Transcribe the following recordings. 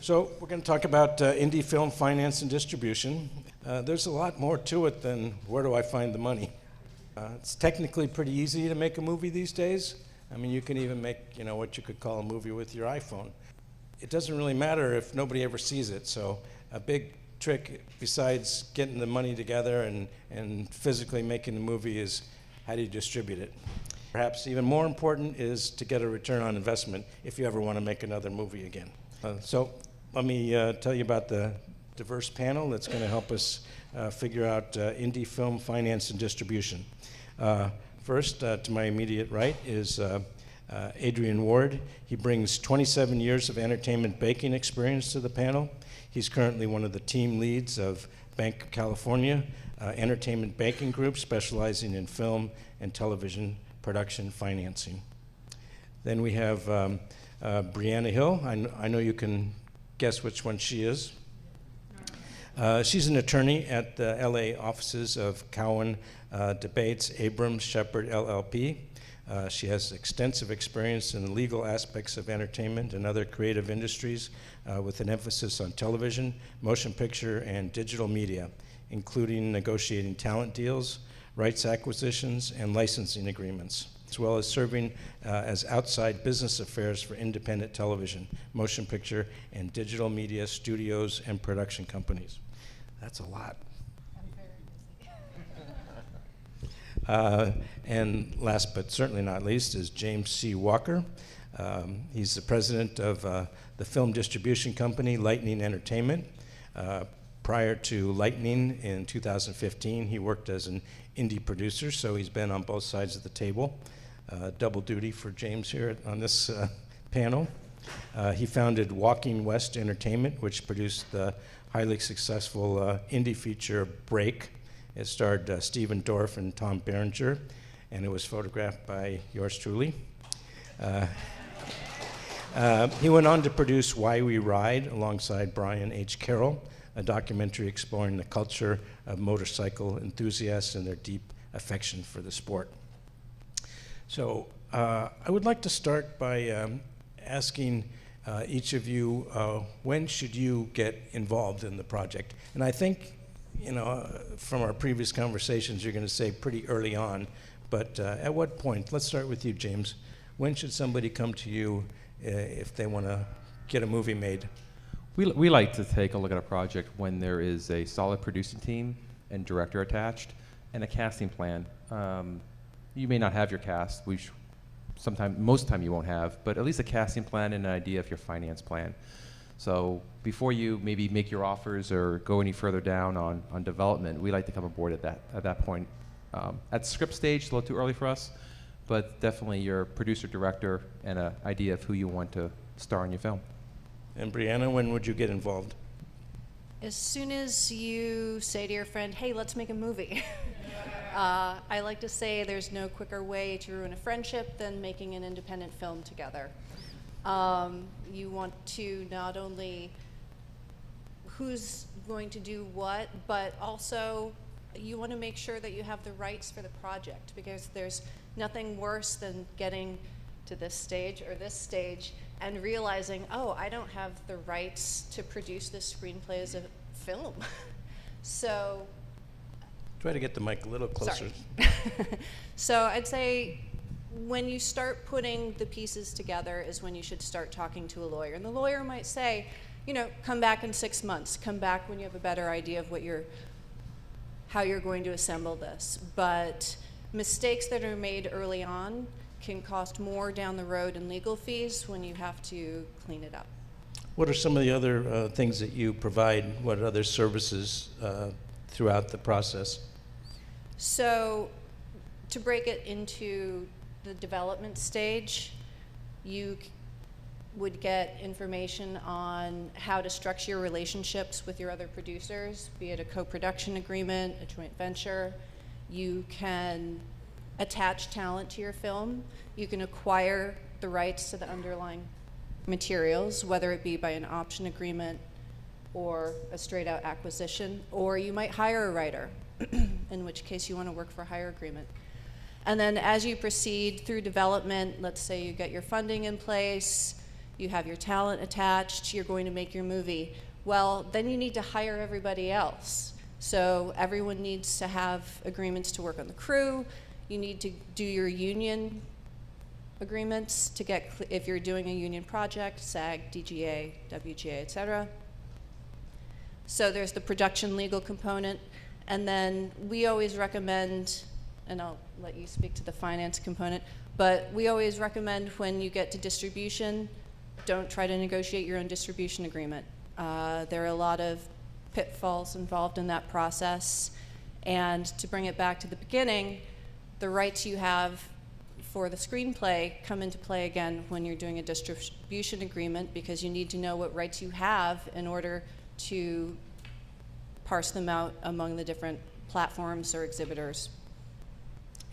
So we're going to talk about indie film finance and distribution. There's a lot more to it than where do I find the money. It's technically pretty easy to make a movie these days. I mean, you can even make, what you could call a movie with your iPhone. It doesn't really matter if nobody ever sees it. So a big trick besides getting the money together and physically making the movie is how do you distribute it? Perhaps even more important is to get a return on investment if you ever want to make another movie again. So let me tell you about the diverse panel that's going to help us figure out indie film finance and distribution. First, to my immediate right is Adrian Ward. He brings 27 years of entertainment banking experience to the panel. He's currently one of the team leads of Banc California, entertainment banking group specializing in film and television production financing. Then we have Briana Hill. I know you can guess which one she is. She's an attorney at the LA offices of Cowan, DeBaets, Abrams, Sheppard, LLP. She has extensive experience in the legal aspects of entertainment and other creative industries with an emphasis on television, motion picture, and digital media, including negotiating talent deals, rights acquisitions, and licensing agreements, as well as serving as outside business affairs for independent television, motion picture, and digital media studios and production companies. That's a lot. And last but certainly not least is James C. Walker. He's the president of the film distribution company Lightning Entertainment. Prior to Lightning in 2015, he worked as an indie producer, so he's been on both sides of the table. Double duty for James here on this panel. He founded Walking West Entertainment, which produced the highly successful indie feature Break. It starred Stephen Dorff and Tom Berenger, and it was photographed by yours truly. He went on to produce Why We Ride alongside Brian H. Carroll, a documentary exploring the culture of motorcycle enthusiasts and their deep affection for the sport. So I would like to start by asking each of you, when should you get involved in the project? And I think, from our previous conversations, you're going to say pretty early on, but at what point? Let's start with you, James. When should somebody come to you if they want to get a movie made? We like to take a look at a project when there is a solid producing team and director attached and a casting plan. You may not have your cast. Most of the time you won't have, but at least a casting plan and an idea of your finance plan. So before you maybe make your offers or go any further down on development, we like to come aboard at that point. At script stage, it's a little too early for us, but definitely your producer, director, and an idea of who you want to star in your film. And Briana, when would you get involved? As soon as you say to your friend, hey, let's make a movie. I like to say there's no quicker way to ruin a friendship than making an independent film together. You want to not only who's going to do what, but also you want to make sure that you have the rights for the project, because there's nothing worse than getting to this stage and realizing, oh, I don't have the rights to produce this screenplay as a film. So try to get the mic a little closer. Sorry. So I'd say when you start putting the pieces together is when you should start talking to a lawyer. And the lawyer might say, come back in 6 months, come back when you have a better idea of how you're going to assemble this. But mistakes that are made early on can cost more down the road in legal fees when you have to clean it up. What are some of the other things that you provide? What other services throughout the process? So to break it into the development stage, you would get information on how to structure your relationships with your other producers, be it a co-production agreement, a joint venture. You can attach talent to your film. You can acquire the rights to the underlying materials, whether it be by an option agreement or a straight-out acquisition, or you might hire a writer, in which case you want to work for a hire agreement. And then as you proceed through development, let's say you get your funding in place, you have your talent attached, you're going to make your movie. Well, then you need to hire everybody else. So everyone needs to have agreements to work on the crew. You need to do your union agreements to get, if you're doing a union project, SAG, DGA, WGA, et cetera. So there's the production legal component. And then we always recommend, and I'll let you speak to the finance component, but we always recommend when you get to distribution, don't try to negotiate your own distribution agreement. There are a lot of pitfalls involved in that process. And to bring it back to the beginning, the rights you have for the screenplay come into play again when you're doing a distribution agreement, because you need to know what rights you have in order to parse them out among the different platforms or exhibitors.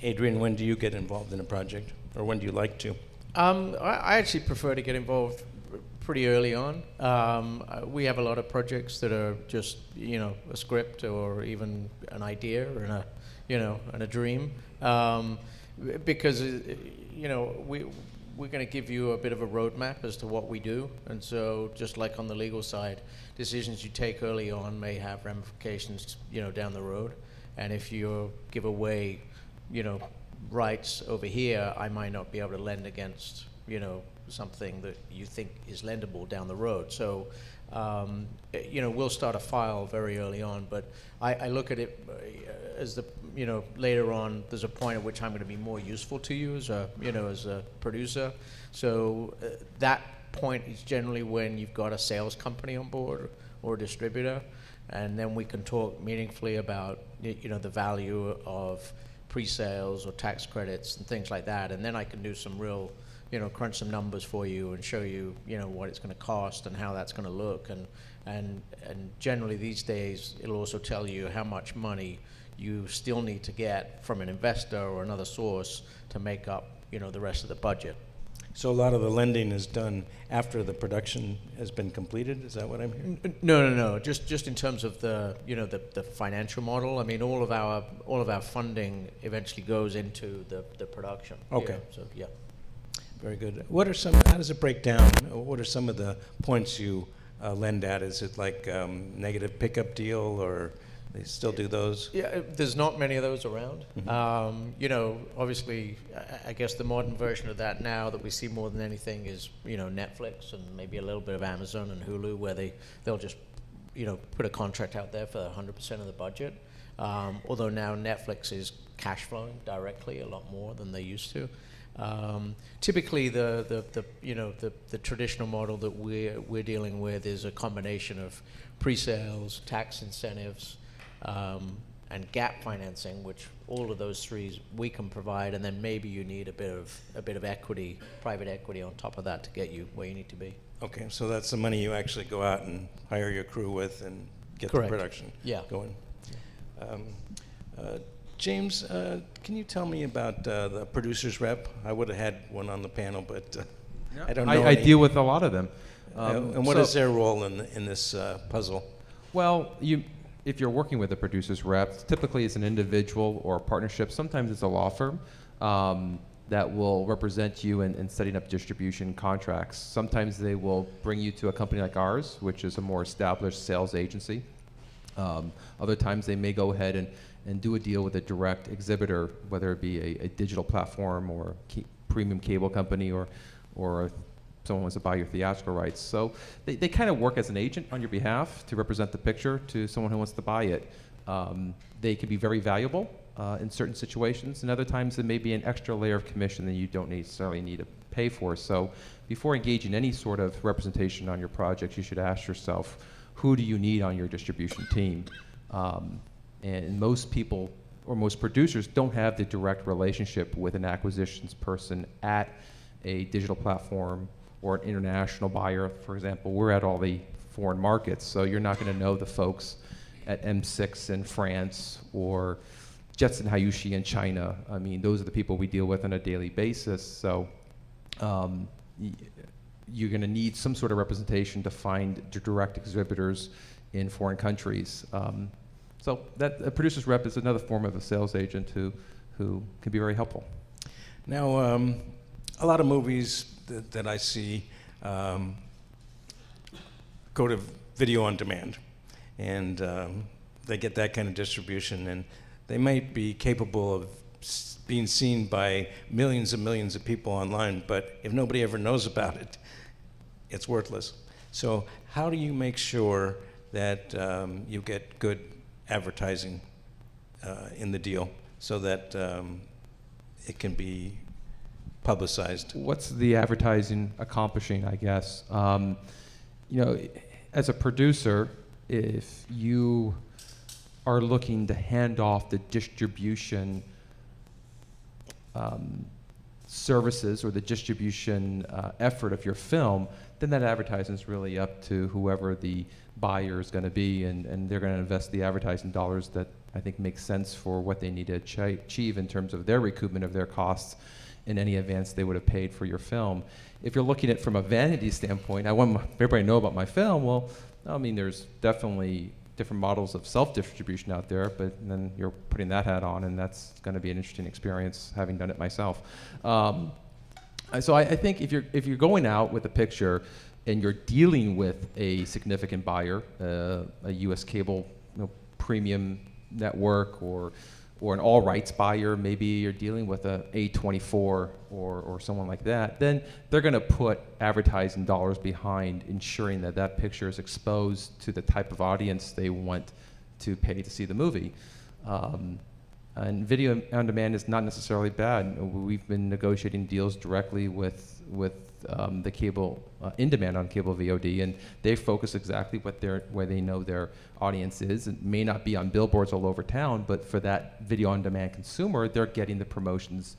Adrian, when do you get involved in a project, or when do you like to? I actually prefer to get involved pretty early on. We have a lot of projects that are just, a script or even an idea and a dream. Because, we're going to give you a bit of a roadmap as to what we do. And so just like on the legal side, decisions you take early on may have ramifications, down the road. And if you give away, rights over here, I might not be able to lend against, something that you think is lendable down the road. So, we'll start a file very early on, but I look at it as later on, there's a point at which I'm going to be more useful to you as a producer. So that point is generally when you've got a sales company on board or a distributor, and then we can talk meaningfully about, the value of pre-sales or tax credits and things like that, and then I can do some real, crunch some numbers for you and show you, what it's going to cost and how that's going to look, and generally these days it'll also tell you how much money you still need to get from an investor or another source to make up, the rest of the budget. So a lot of the lending is done after the production has been completed. Is that what I'm hearing? No. Just in terms of the the financial model. I mean, all of our funding eventually goes into the production. Okay. So yeah. Very good. How does it break down? What are some of the points you lend at? Is it like negative pickup deal, or they still do those? Yeah, there's not many of those around. Mm-hmm. Obviously, I guess the modern version of that now that we see more than anything is, Netflix and maybe a little bit of Amazon and Hulu, where they'll just, put a contract out there for 100% of the budget. Although now Netflix is cash flowing directly a lot more than they used to. Typically, the traditional model that we're dealing with is a combination of pre-sales, tax incentives, and gap financing, which all of those three we can provide, and then maybe you need a bit of equity, private equity on top of that to get you where you need to be. Okay, so that's the money you actually go out and hire your crew with and get Correct. the production going. James, can you tell me about the producer's rep? I would have had one on the panel, but I don't know. I deal with a lot of them. And what is their role in this puzzle? Well, if you're working with a producer's rep, typically it's an individual or a partnership. Sometimes it's a law firm that will represent you in setting up distribution contracts. Sometimes they will bring you to a company like ours, which is a more established sales agency. Other times they may go ahead and do a deal with a direct exhibitor, whether it be a digital platform or premium cable company or someone wants to buy your theatrical rights. So they kind of work as an agent on your behalf to represent the picture to someone who wants to buy it. They can be very valuable in certain situations, and other times there may be an extra layer of commission that you don't necessarily need to pay for. So before engaging any sort of representation on your project, you should ask yourself, who do you need on your distribution team? And most people or most producers don't have the direct relationship with an acquisitions person at a digital platform or an international buyer. For example, we're at all the foreign markets, so you're not going to know the folks at M6 in France or Jetson Hayushi in China. I mean, those are the people we deal with on a daily basis. So you're going to need some sort of representation to find direct exhibitors in foreign countries. So that a producer's rep is another form of a sales agent who can be very helpful. Now, a lot of movies that I see um, go to video on demand, and they get that kind of distribution, and they might be capable of being seen by millions and millions of people online, but if nobody ever knows about it, it's worthless. So how do you make sure that you get good advertising in the deal so that it can be publicized? What's the advertising accomplishing, I guess? As a producer, if you are looking to hand off the distribution services or the distribution effort of your film, then that advertising is really up to whoever the buyer is going to be, and they're going to invest the advertising dollars that I think makes sense for what they need to achieve in terms of their recoupment of their costs in any advance they would have paid for your film. If you're looking at it from a vanity standpoint, I want everybody to know about my film. Well, I mean, there's definitely different models of self-distribution out there, but then you're putting that hat on, and that's going to be an interesting experience, having done it myself. So I think if you're going out with a picture and you're dealing with a significant buyer, a U.S. cable premium network, or an all rights buyer, maybe you're dealing with a A24 or someone like that, then they're going to put advertising dollars behind ensuring that that picture is exposed to the type of audience they want to pay to see the movie. And video on demand is not necessarily bad. We've been negotiating deals directly with the cable in demand on cable VOD, and they focus exactly where they know their audience is. It may not be on billboards all over town, but for that video on demand consumer, they're getting the promotions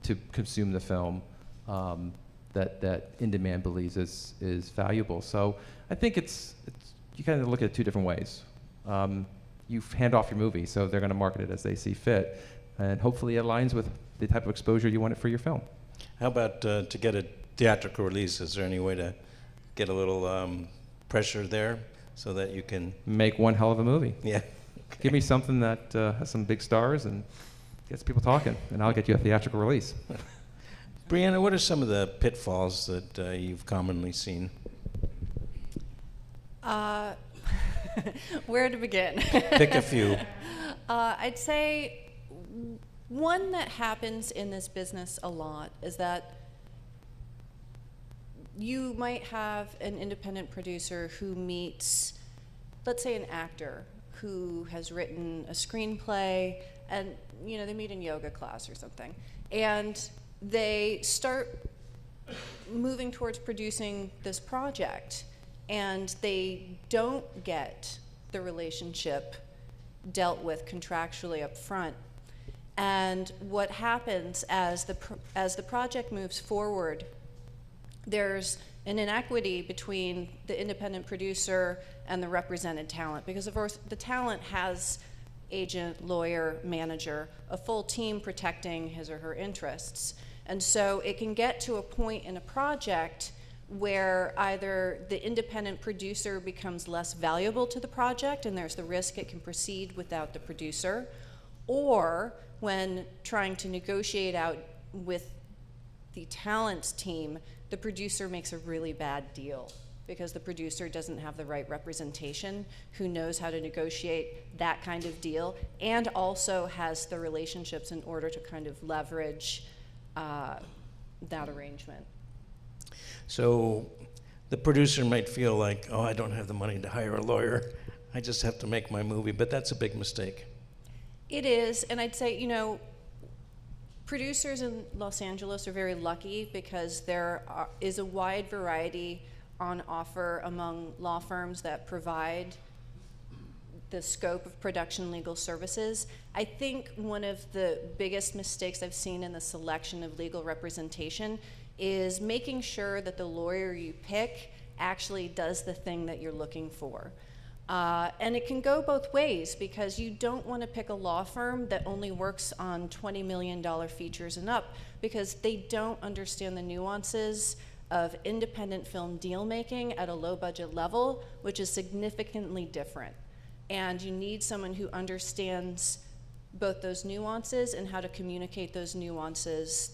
to consume the film that in demand believes is valuable. So I think it's you kind of look at it two different ways. You hand off your movie, so they're going to market it as they see fit, and hopefully it aligns with the type of exposure you want it for your film. How about to get a theatrical release? Is there any way to get a little pressure there so that you can make one hell of a movie? Yeah. Okay. Give me something that has some big stars and gets people talking, and I'll get you a theatrical release. Briana, what are some of the pitfalls that you've commonly seen? Where to begin? Pick a few. I'd say one that happens in this business a lot is that you might have an independent producer who meets, let's say, an actor who has written a screenplay, and they meet in yoga class or something, and they start moving towards producing this project, and they don't get the relationship dealt with contractually up front. And what happens as the project moves forward, there's an inequity between the independent producer and the represented talent, because of course the talent has agent, lawyer, manager, a full team protecting his or her interests. And so it can get to a point in a project where either the independent producer becomes less valuable to the project and there's the risk it can proceed without the producer, or when trying to negotiate out with the talent team, the producer makes a really bad deal because the producer doesn't have the right representation who knows how to negotiate that kind of deal and also has the relationships in order to kind of leverage that arrangement. So the producer might feel like, oh, I don't have the money to hire a lawyer. I just have to make my movie, but that's a big mistake. It is, and I'd say, producers in Los Angeles are very lucky because there is a wide variety on offer among law firms that provide the scope of production legal services. I think one of the biggest mistakes I've seen in the selection of legal representation is making sure that the lawyer you pick actually does the thing that you're looking for. And it can go both ways because you don't want to pick a law firm that only works on $20 million features and up because they don't understand the nuances of independent film deal making at a low budget level, which is significantly different. And you need someone who understands both those nuances and how to communicate those nuances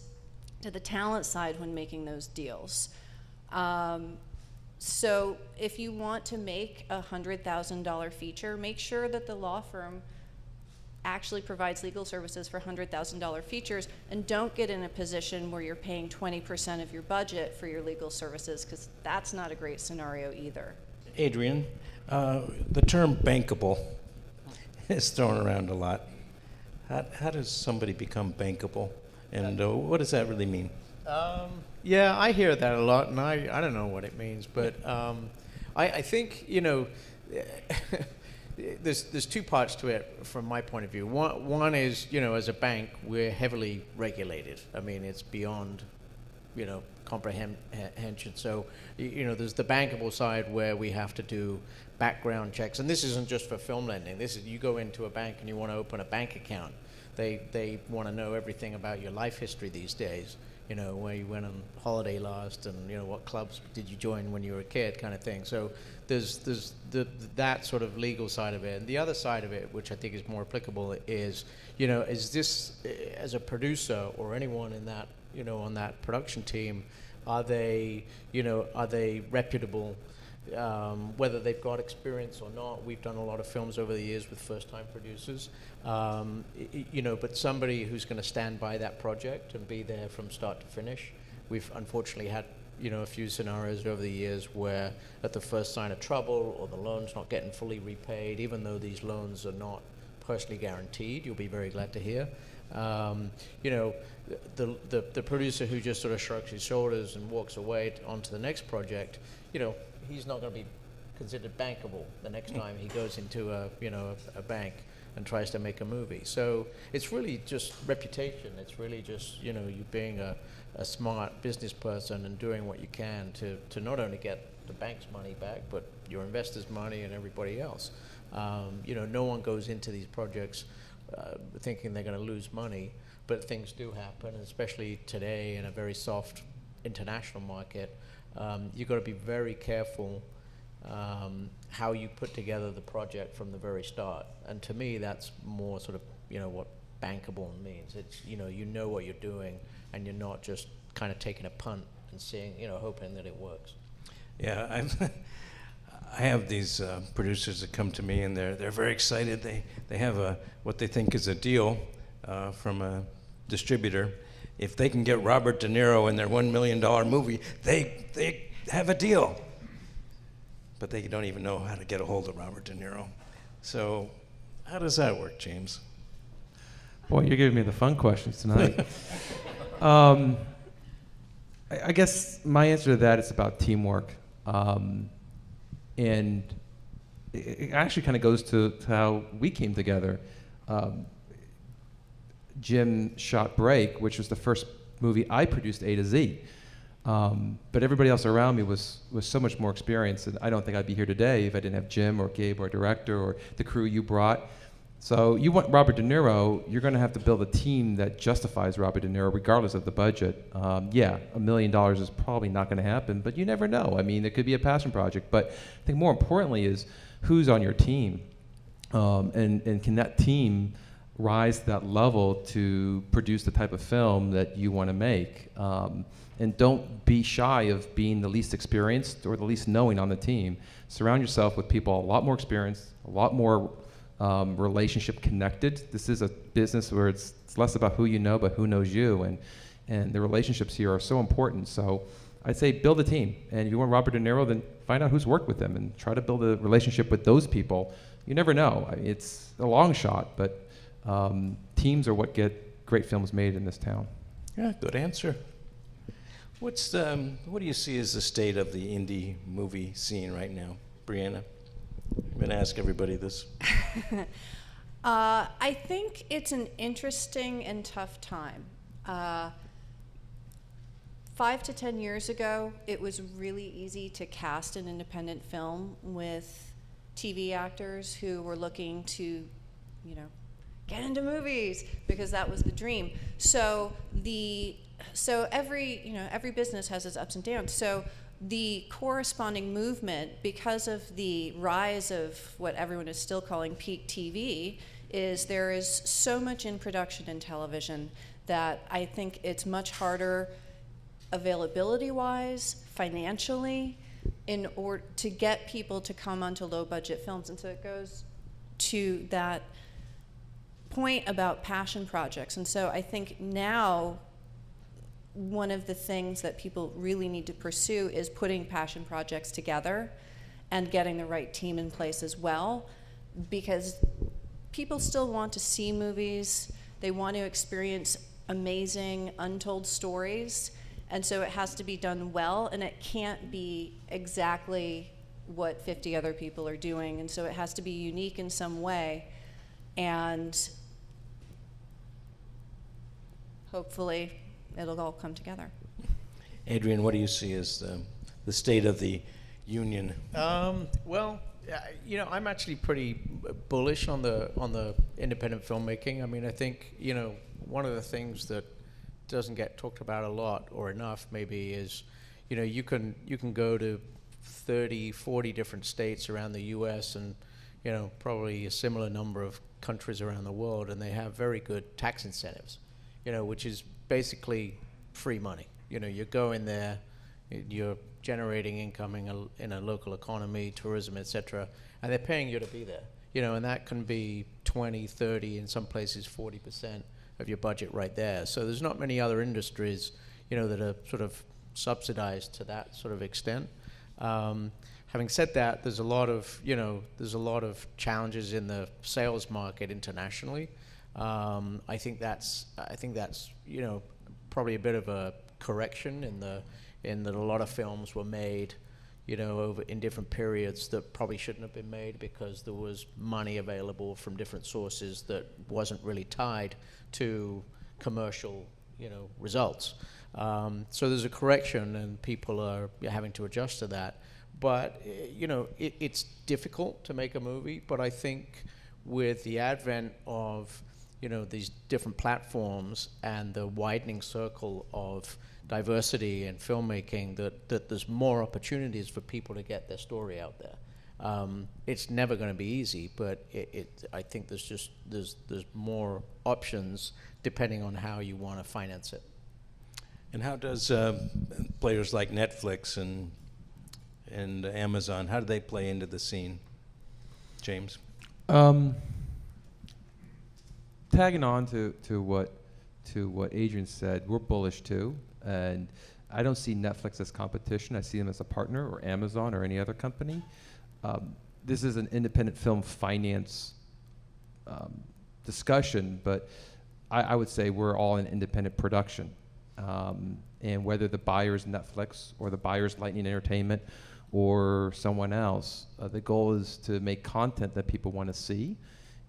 to the talent side when making those deals. So if you want to make a $100,000 feature, make sure that the law firm actually provides legal services for $100,000 features, and don't get in a position where you're paying 20% of your budget for your legal services, because that's not a great scenario either. Adrian, the term bankable is thrown around a lot. How does somebody become bankable, and what does that really mean? Yeah, I hear that a lot, and I don't know what it means, but I think, you know, there's two parts to it from my point of view. One is, you know, as a bank, we're heavily regulated. I mean, it's beyond, you know, comprehension. So, you know, there's the bankable side where we have to do background checks, and this isn't just for film lending. This is, you go into a bank and you want to open a bank account. They want to know everything about your life history these days. You know, where you went on holiday last, and, you know, what clubs did you join when you were a kid, kind of thing. So there's that sort of legal side of it. And the other side of it, which I think is more applicable, is, you know, is this, as a producer or anyone in that, you know, on that production team, are they reputable? Whether they've got experience or not. We've done a lot of films over the years with first-time producers, you know, but somebody who's going to stand by that project and be there from start to finish. We've unfortunately had, you know, a few scenarios over the years where at the first sign of trouble, or the loan's not getting fully repaid, even though these loans are not personally guaranteed, you'll be very glad to hear. You know, the producer who just sort of shrugs his shoulders and walks away onto the next project, you know, he's not going to be considered bankable the next time he goes into a bank and tries to make a movie. So it's really just reputation. It's really just, you know, you being a smart business person and doing what you can to not only get the bank's money back, but your investors' money and everybody else. You know, no one goes into these projects thinking they're going to lose money, but things do happen, especially today in a very soft international market. You've got to be very careful how you put together the project from the very start. And to me, that's more sort of, you know, what bankable means. It's, you know what you're doing, and you're not just kind of taking a punt and seeing, you know, hoping that it works. Yeah, I have these producers that come to me, and they're very excited. They have what they think is a deal from a distributor. If they can get Robert De Niro in their $1 million movie, they have a deal. But they don't even know how to get a hold of Robert De Niro. So how does that work, James? Boy, you're giving me the fun questions tonight. I guess my answer to that is about teamwork. And it actually kind of goes to how we came together. Jim shot Break, which was the first movie I produced A to Z. But everybody else around me was so much more experienced, and I don't think I'd be here today if I didn't have Jim or Gabe or director or the crew you brought. So you want Robert De Niro, you're going to have to build a team that justifies Robert De Niro regardless of the budget. Yeah, $1 million is probably not going to happen, but you never know. I mean, it could be a passion project. But I think more importantly is who's on your team, and can that team rise to that level to produce the type of film that you want to make. And don't be shy of being the least experienced or the least knowing on the team. Surround yourself with people a lot more experienced, a lot more relationship connected. This is a business where it's less about who you know, but who knows you. And the relationships here are so important. So I'd say build a team. And if you want Robert De Niro, then find out who's worked with them and try to build a relationship with those people. You never know. I mean, it's a long shot, but teams are what get great films made in this town. Yeah, good answer. What do you see as the state of the indie movie scene right now, Briana? I'm going to ask everybody this. I think it's an interesting and tough time. 5 to 10 years ago, it was really easy to cast an independent film with TV actors who were looking to, you know, get into movies because that was the dream. So every business has its ups and downs. So the corresponding movement, because of the rise of what everyone is still calling peak TV, is there is so much in production in television that I think it's much harder availability-wise financially in order to get people to come onto low budget films. And so it goes to that point about passion projects. And so I think now one of the things that people really need to pursue is putting passion projects together and getting the right team in place as well, because people still want to see movies. They want to experience amazing untold stories, and so it has to be done well, and it can't be exactly what 50 other people are doing, and so it has to be unique in some way, and hopefully it'll all come together. Adrian, what do you see as the state of the union? Well, I'm actually pretty bullish on the independent filmmaking. I mean, I think one of the things that doesn't get talked about a lot or enough maybe is, you can go to 30, 40 different states around the U.S. and probably a similar number of countries around the world, and they have very good tax incentives, which is basically free money. You go in there, you're generating income in a local economy, tourism, etc., and they're paying you to be there. And that can be 20, 30, in some places 40% of your budget right there. So there's not many other industries, that are sort of subsidized to that sort of extent. Having said that, there's a lot of challenges in the sales market internationally. I think that's probably a bit of a correction in that a lot of films were made, over in different periods that probably shouldn't have been made because there was money available from different sources that wasn't really tied to commercial, results. So there's a correction, and people are having to adjust to that. But it's difficult to make a movie. But I think with the advent of these different platforms and the widening circle of diversity in filmmaking, that there's more opportunities for people to get their story out there. It's never going to be easy, but I think there's more options depending on how you want to finance it. And how does players like Netflix and Amazon, how do they play into the scene? James? Tagging on to what Adrian said, we're bullish too, and I don't see Netflix as competition. I see them as a partner, or Amazon, or any other company. This is an independent film finance discussion, but I would say we're all in independent production. And whether the buyer's Netflix or the buyer's Lightning Entertainment or someone else, the goal is to make content that people want to see.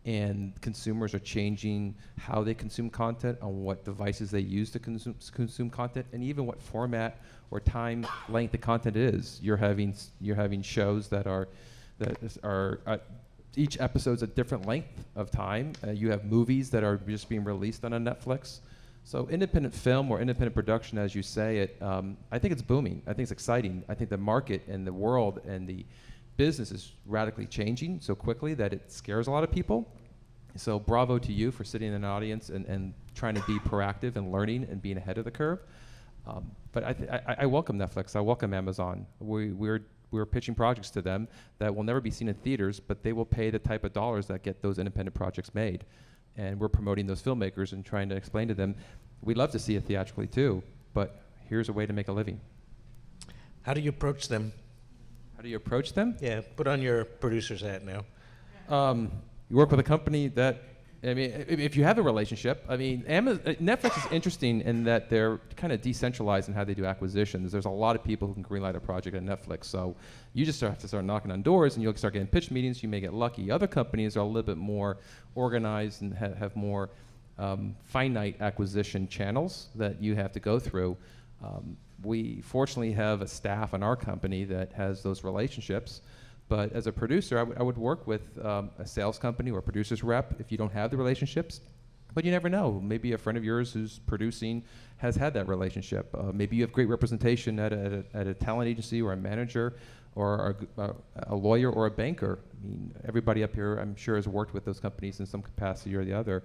And consumers are changing how they consume content, on what devices they use to consume content, and even what format or time length the content is. You're having shows that are each episode's a different length of time. You have movies that are just being released on a Netflix. So independent film, or independent production, as you say it, I think it's booming. I think it's exciting. I think the market and the world and the business is radically changing so quickly that it scares a lot of people. So bravo to you for sitting in an audience and trying to be proactive and learning and being ahead of the curve. But I welcome Netflix. I welcome Amazon. We're pitching projects to them that will never be seen in theaters, but they will pay the type of dollars that get those independent projects made. And we're promoting those filmmakers and trying to explain to them, we'd love to see it theatrically too, but here's a way to make a living. How do you approach them? How do you approach them? Yeah, put on your producer's hat now. You work with a company that, if you have a relationship, Netflix is interesting in that they're kind of decentralized in how they do acquisitions. There's a lot of people who can greenlight a project at Netflix, so you just have to start knocking on doors and you'll start getting pitch meetings. You may get lucky. Other companies are a little bit more organized and have more finite acquisition channels that you have to go through. We fortunately have a staff in our company that has those relationships. But as a producer, I would work with a sales company or a producer's rep if you don't have the relationships. But you never know. Maybe a friend of yours who's producing has had that relationship. Maybe you have great representation at a talent agency or a manager or a lawyer or a banker. Everybody up here, I'm sure, has worked with those companies in some capacity or the other.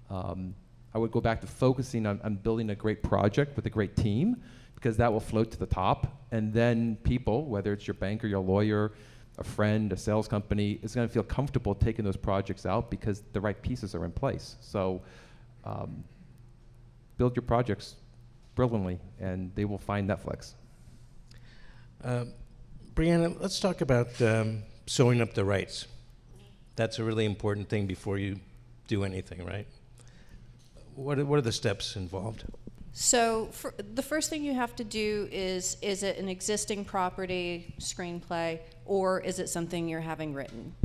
I would go back to focusing on building a great project with a great team, because that will float to the top, and then people, whether it's your banker, your lawyer, a friend, a sales company, is going to feel comfortable taking those projects out because the right pieces are in place. So build your projects brilliantly, and they will find Netflix. Briana, let's talk about sewing up the rights. That's a really important thing before you do anything, right? What are the steps involved? So the first thing you have to do is it an existing property screenplay, or is it something you're having written?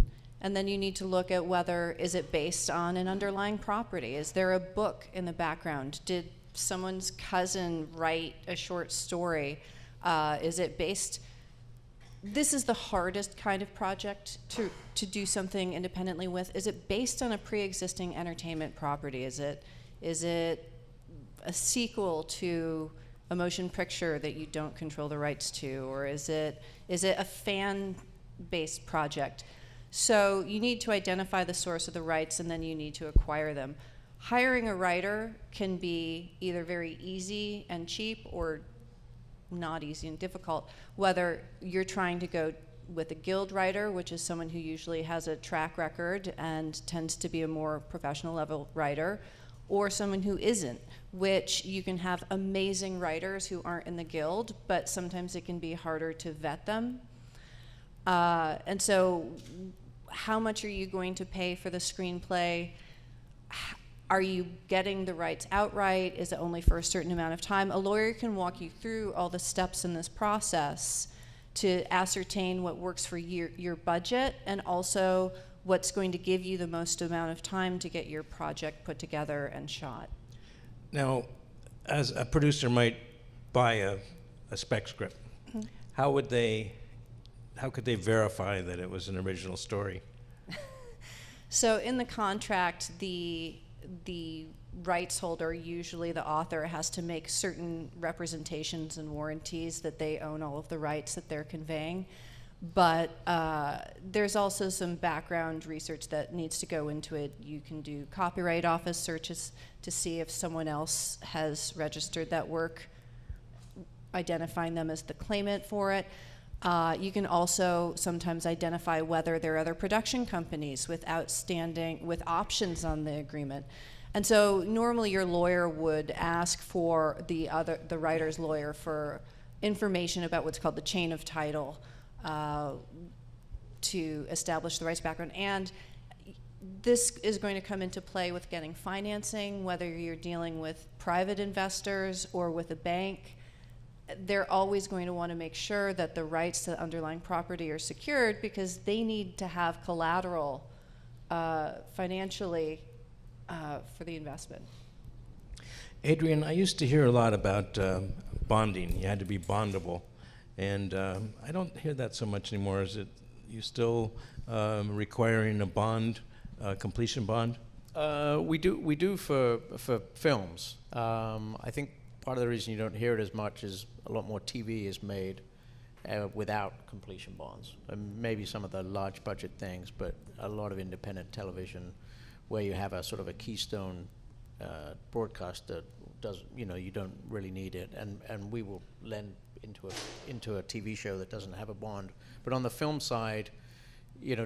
And then you need to look at whether, is it based on an underlying property? Is there a book in the background? Did someone's cousin write a short story? Is it based... This is the hardest kind of project to do something independently with. Is it based on a pre-existing entertainment property? Is it a sequel to a motion picture that you don't control the rights to, or is it a fan-based project? So you need to identify the source of the rights, and then you need to acquire them. Hiring a writer can be either very easy and cheap, or not easy and difficult, whether you're trying to go with a guild writer, which is someone who usually has a track record and tends to be a more professional level writer, or someone who isn't, which you can have amazing writers who aren't in the guild, but sometimes it can be harder to vet them. And so how much are you going to pay for the screenplay? Are you getting the rights outright? Is it only for a certain amount of time? A lawyer can walk you through all the steps in this process to ascertain what works for your budget, and also what's going to give you the most amount of time to get your project put together and shot. Now, as a producer might buy a spec script, how could they verify that it was an original story? So in the contract, the rights holder, usually the author, has to make certain representations and warranties that they own all of the rights that they're conveying. But there's also some background research that needs to go into it. You can do Copyright Office searches to see if someone else has registered that work, identifying them as the claimant for it. You can also sometimes identify whether there are other production companies with options on the agreement. And so normally your lawyer would ask for the writer's lawyer for information about what's called the chain of title, to establish the rights background. And this is going to come into play with getting financing, whether you're dealing with private investors or with a bank. They're always going to want to make sure that the rights to the underlying property are secured, because they need to have collateral financially for the investment. Adrian, I used to hear a lot about bonding. You had to be bondable. And I don't hear that so much anymore. Is it you still requiring a bond, completion bond? We do for films. I think part of the reason you don't hear it as much is a lot more TV is made without completion bonds. And maybe some of the large budget things, but a lot of independent television where you have a sort of a keystone broadcaster you don't really need it, and we will lend into a TV show that doesn't have a bond. But on the film side,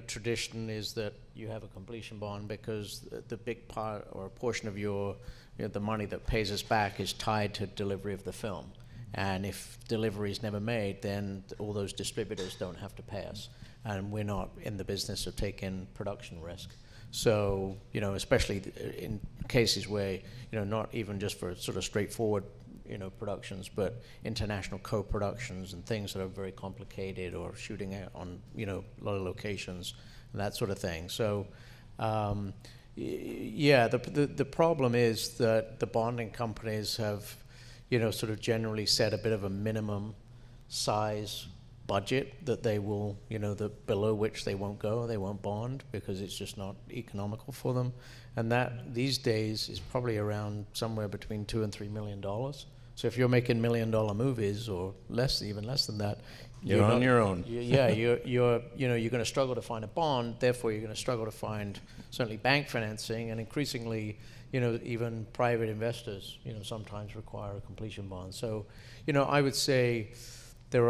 tradition is that you have a completion bond, because the big part or a portion of the money that pays us back is tied to delivery of the film. And if delivery is never made, then all those distributors don't have to pay us. And we're not in the business of taking production risk. So, especially in cases where, not even just for sort of straightforward, productions, but international co-productions and things that are very complicated, or shooting on, a lot of locations, and that sort of thing. So, the problem is that the bonding companies have, sort of generally set a bit of a minimum size budget that they will, below which they won't go, they won't bond, because it's just not economical for them. And that these days is probably around somewhere between $2 and $3 million. So if you're making $1 million movies, or even less than that, You're on your own. You're going to struggle to find a bond. Therefore, you're going to struggle to find certainly bank financing, and increasingly, even private investors, sometimes require a completion bond. So, I would say we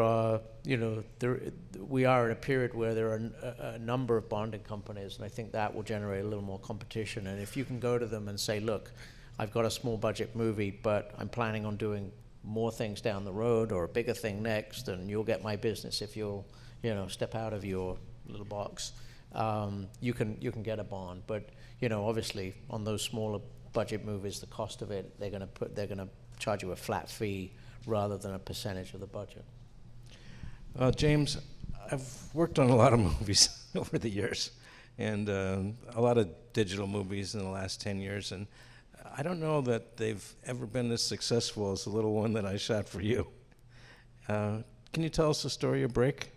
are in a period where there are a number of bonding companies, and I think that will generate a little more competition. And if you can go to them and say, look, I've got a small budget movie, but I'm planning on doing more things down the road or a bigger thing next, and you'll get my business if you'll, step out of your little box. You can get a bond, but obviously on those smaller budget movies, the cost of it, they're going to charge you a flat fee rather than a percentage of the budget. James, I've worked on a lot of movies over the years, and a lot of digital movies in the last 10 years, and I don't know that they've ever been as successful as the little one that I shot for you. Can you tell us the story of Break?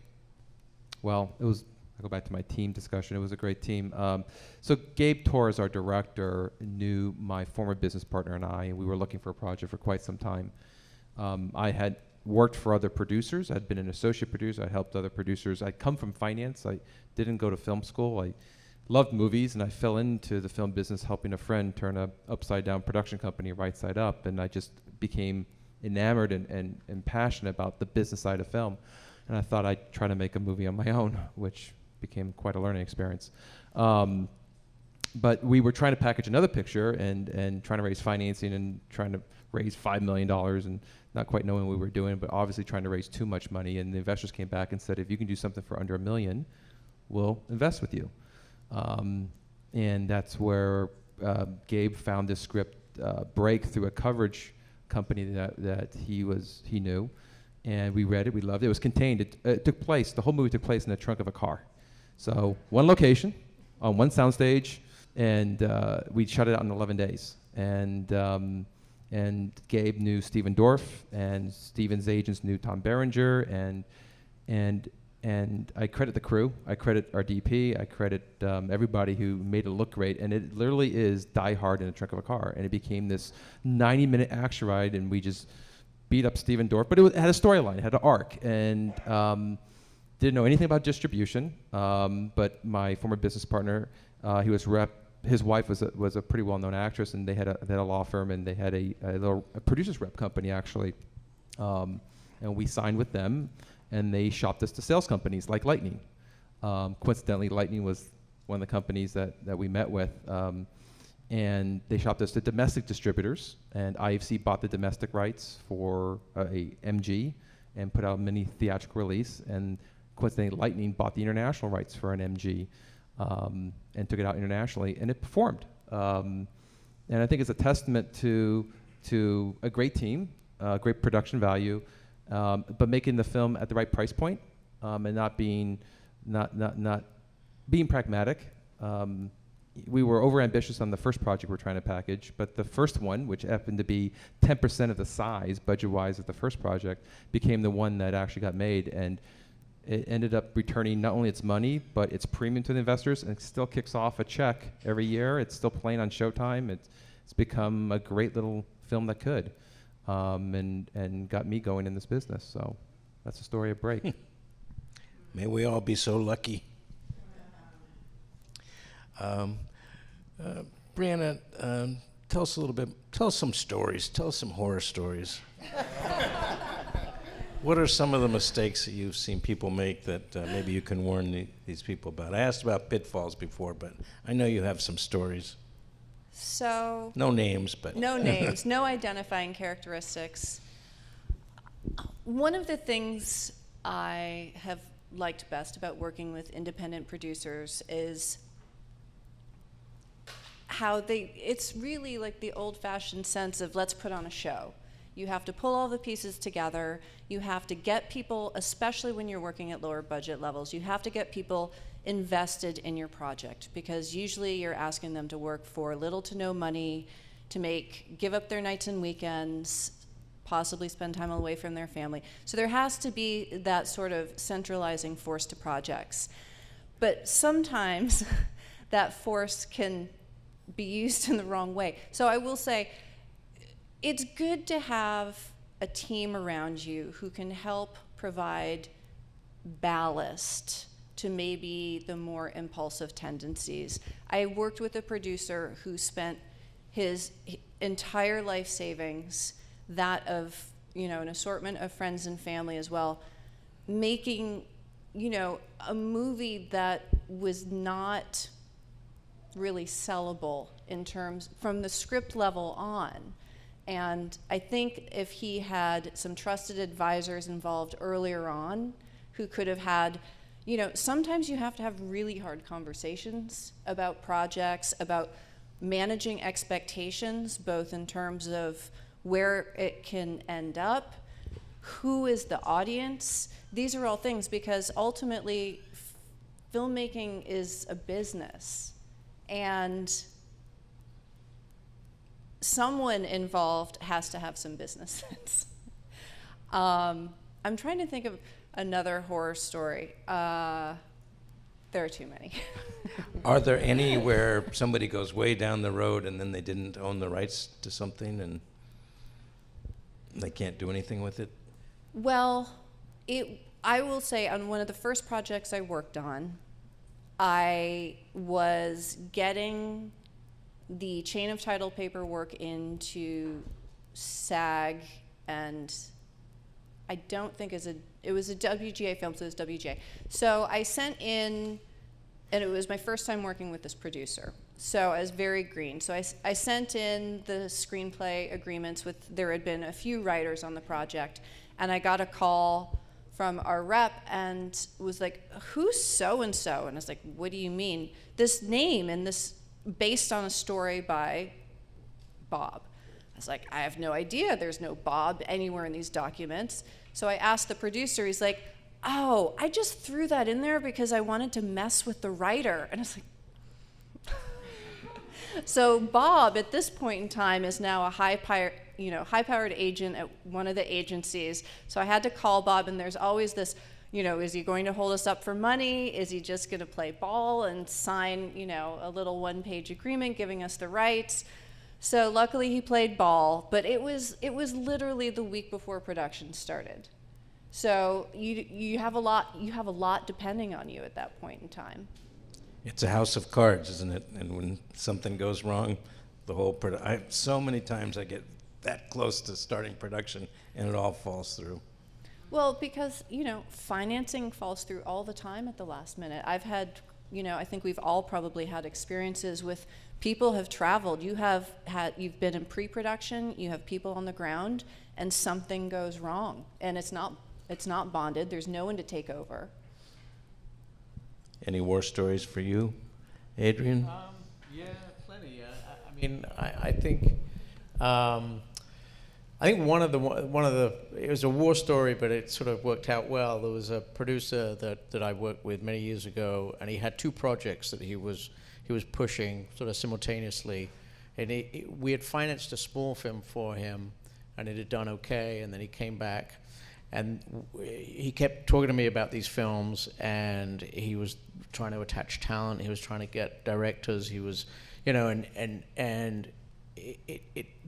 Well, I'll go back to my team discussion. It was a great team. So Gabe Torres, our director, knew my former business partner and I, and we were looking for a project for quite some time. I had worked for other producers. I'd been an associate producer. I helped other producers. I'd come from finance. I didn't go to film school. I loved movies, and I fell into the film business helping a friend turn a upside-down production company right side up, and I just became enamored and passionate about the business side of film. And I thought I'd try to make a movie on my own, which became quite a learning experience. But we were trying to package another picture and trying to raise financing and trying to raise $5 million and not quite knowing what we were doing, but obviously trying to raise too much money. And the investors came back and said, if you can do something for under $1 million, we'll invest with you. And that's where Gabe found this script, Break, through a coverage company that he knew. And we read it, we loved it. It was contained. It took place, the whole movie took place in the trunk of a car. So one location, on one soundstage, and we shot it out in 11 days. And Gabe knew Steven Dorff, and Steven's agents knew Tom Berenger, and I credit the crew, I credit our DP, I credit everybody who made it look great, and it literally is Die Hard in the trunk of a car, and it became this 90-minute action ride, and we just beat up Steven Dorff, but it had a storyline, it had an arc, and didn't know anything about distribution, but my former business partner, he was his wife was a pretty well-known actress, and they had a law firm, and they had a producer's rep company, actually, and we signed with them, and they shopped us to sales companies like Lightning. Coincidentally, Lightning was one of the companies that we met with, and they shopped us to domestic distributors, and IFC bought the domestic rights for a MG and put out a mini theatrical release, and coincidentally, Lightning bought the international rights for an MG and took it out internationally, and it performed. And I think it's a testament to a great team, great production value, but making the film at the right price point, and not being pragmatic. We were overambitious on the first project we're trying to package, but the first one, which happened to be 10% of the size budget-wise of the first project, became the one that actually got made, and it ended up returning not only its money, but its premium to the investors, and it still kicks off a check every year. It's still playing on Showtime. It's become a great little film that could, and got me going in this business. So that's the story of Break. May we all be so lucky. Briana, tell us some stories. Tell us some horror stories. What are some of the mistakes that you've seen people make that maybe you can warn these people about? I asked about Pitfalls before, but I know you have some stories. So... No names, but... No names, no identifying characteristics. One of the things I have liked best about working with independent producers is how it's really like the old-fashioned sense of let's put on a show. You have to pull all the pieces together. You have to get people, especially when you're working at lower budget levels, you have to get people invested in your project, because usually you're asking them to work for little to no money, to give up their nights and weekends, possibly spend time away from their family. So there has to be that sort of centralizing force to projects. But sometimes that force can be used in the wrong way. So I will say, it's good to have a team around you who can help provide ballast to maybe the more impulsive tendencies. I worked with a producer who spent his entire life savings, that of, you know, an assortment of friends and family as well, making, you know, a movie that was not really sellable in terms from the script level on. And I think if he had some trusted advisors involved earlier on who could have had, you know, sometimes you have to have really hard conversations about projects, about managing expectations, both in terms of where it can end up, who is the audience. These are all things, because ultimately filmmaking is a business, and someone involved has to have some business sense. I'm trying to think of another horror story. There are too many. Are there any where somebody goes way down the road and then they didn't own the rights to something and they can't do anything with it? Well, I will say on one of the first projects I worked on, I was getting the chain of title paperwork into SAG, and I don't think it was a WGA film, so it was WGA. So I sent in, and it was my first time working with this producer, so I was very green. So I sent in the screenplay agreements with, there had been a few writers on the project, and I got a call from our rep and was like, who's so-and-so? And I was like, what do you mean? This name, and this based on a story by Bob. I was like, I have no idea. There's no Bob anywhere in these documents. So I asked the producer, he's like, oh, I just threw that in there because I wanted to mess with the writer. And I was like, so Bob, at this point in time, is now a high-powered agent at one of the agencies. So I had to call Bob, and there's always this, you know, is he going to hold us up for money? Is he just going to play ball and sign, you know, a little one-page agreement giving us the rights? So luckily he played ball, but it was literally the week before production started. So you have a lot depending on you at that point in time. It's a house of cards, isn't it? And when something goes wrong, the whole so many times I get that close to starting production and it all falls through. Well, because, you know, financing falls through all the time at the last minute. I've had, you know, I think we've all probably had experiences with people have traveled. You've been in pre-production, you have people on the ground, and something goes wrong. And it's not bonded, there's no one to take over. Any war stories for you, Adrian? Yeah, plenty. I mean, I think one of the it was a war story, but it sort of worked out well. There was a producer that I worked with many years ago, and he had two projects that he was pushing sort of simultaneously, and we had financed a small film for him, and it had done okay, and then he came back, and he kept talking to me about these films, and he was trying to attach talent, he was trying to get directors, he was, you know, and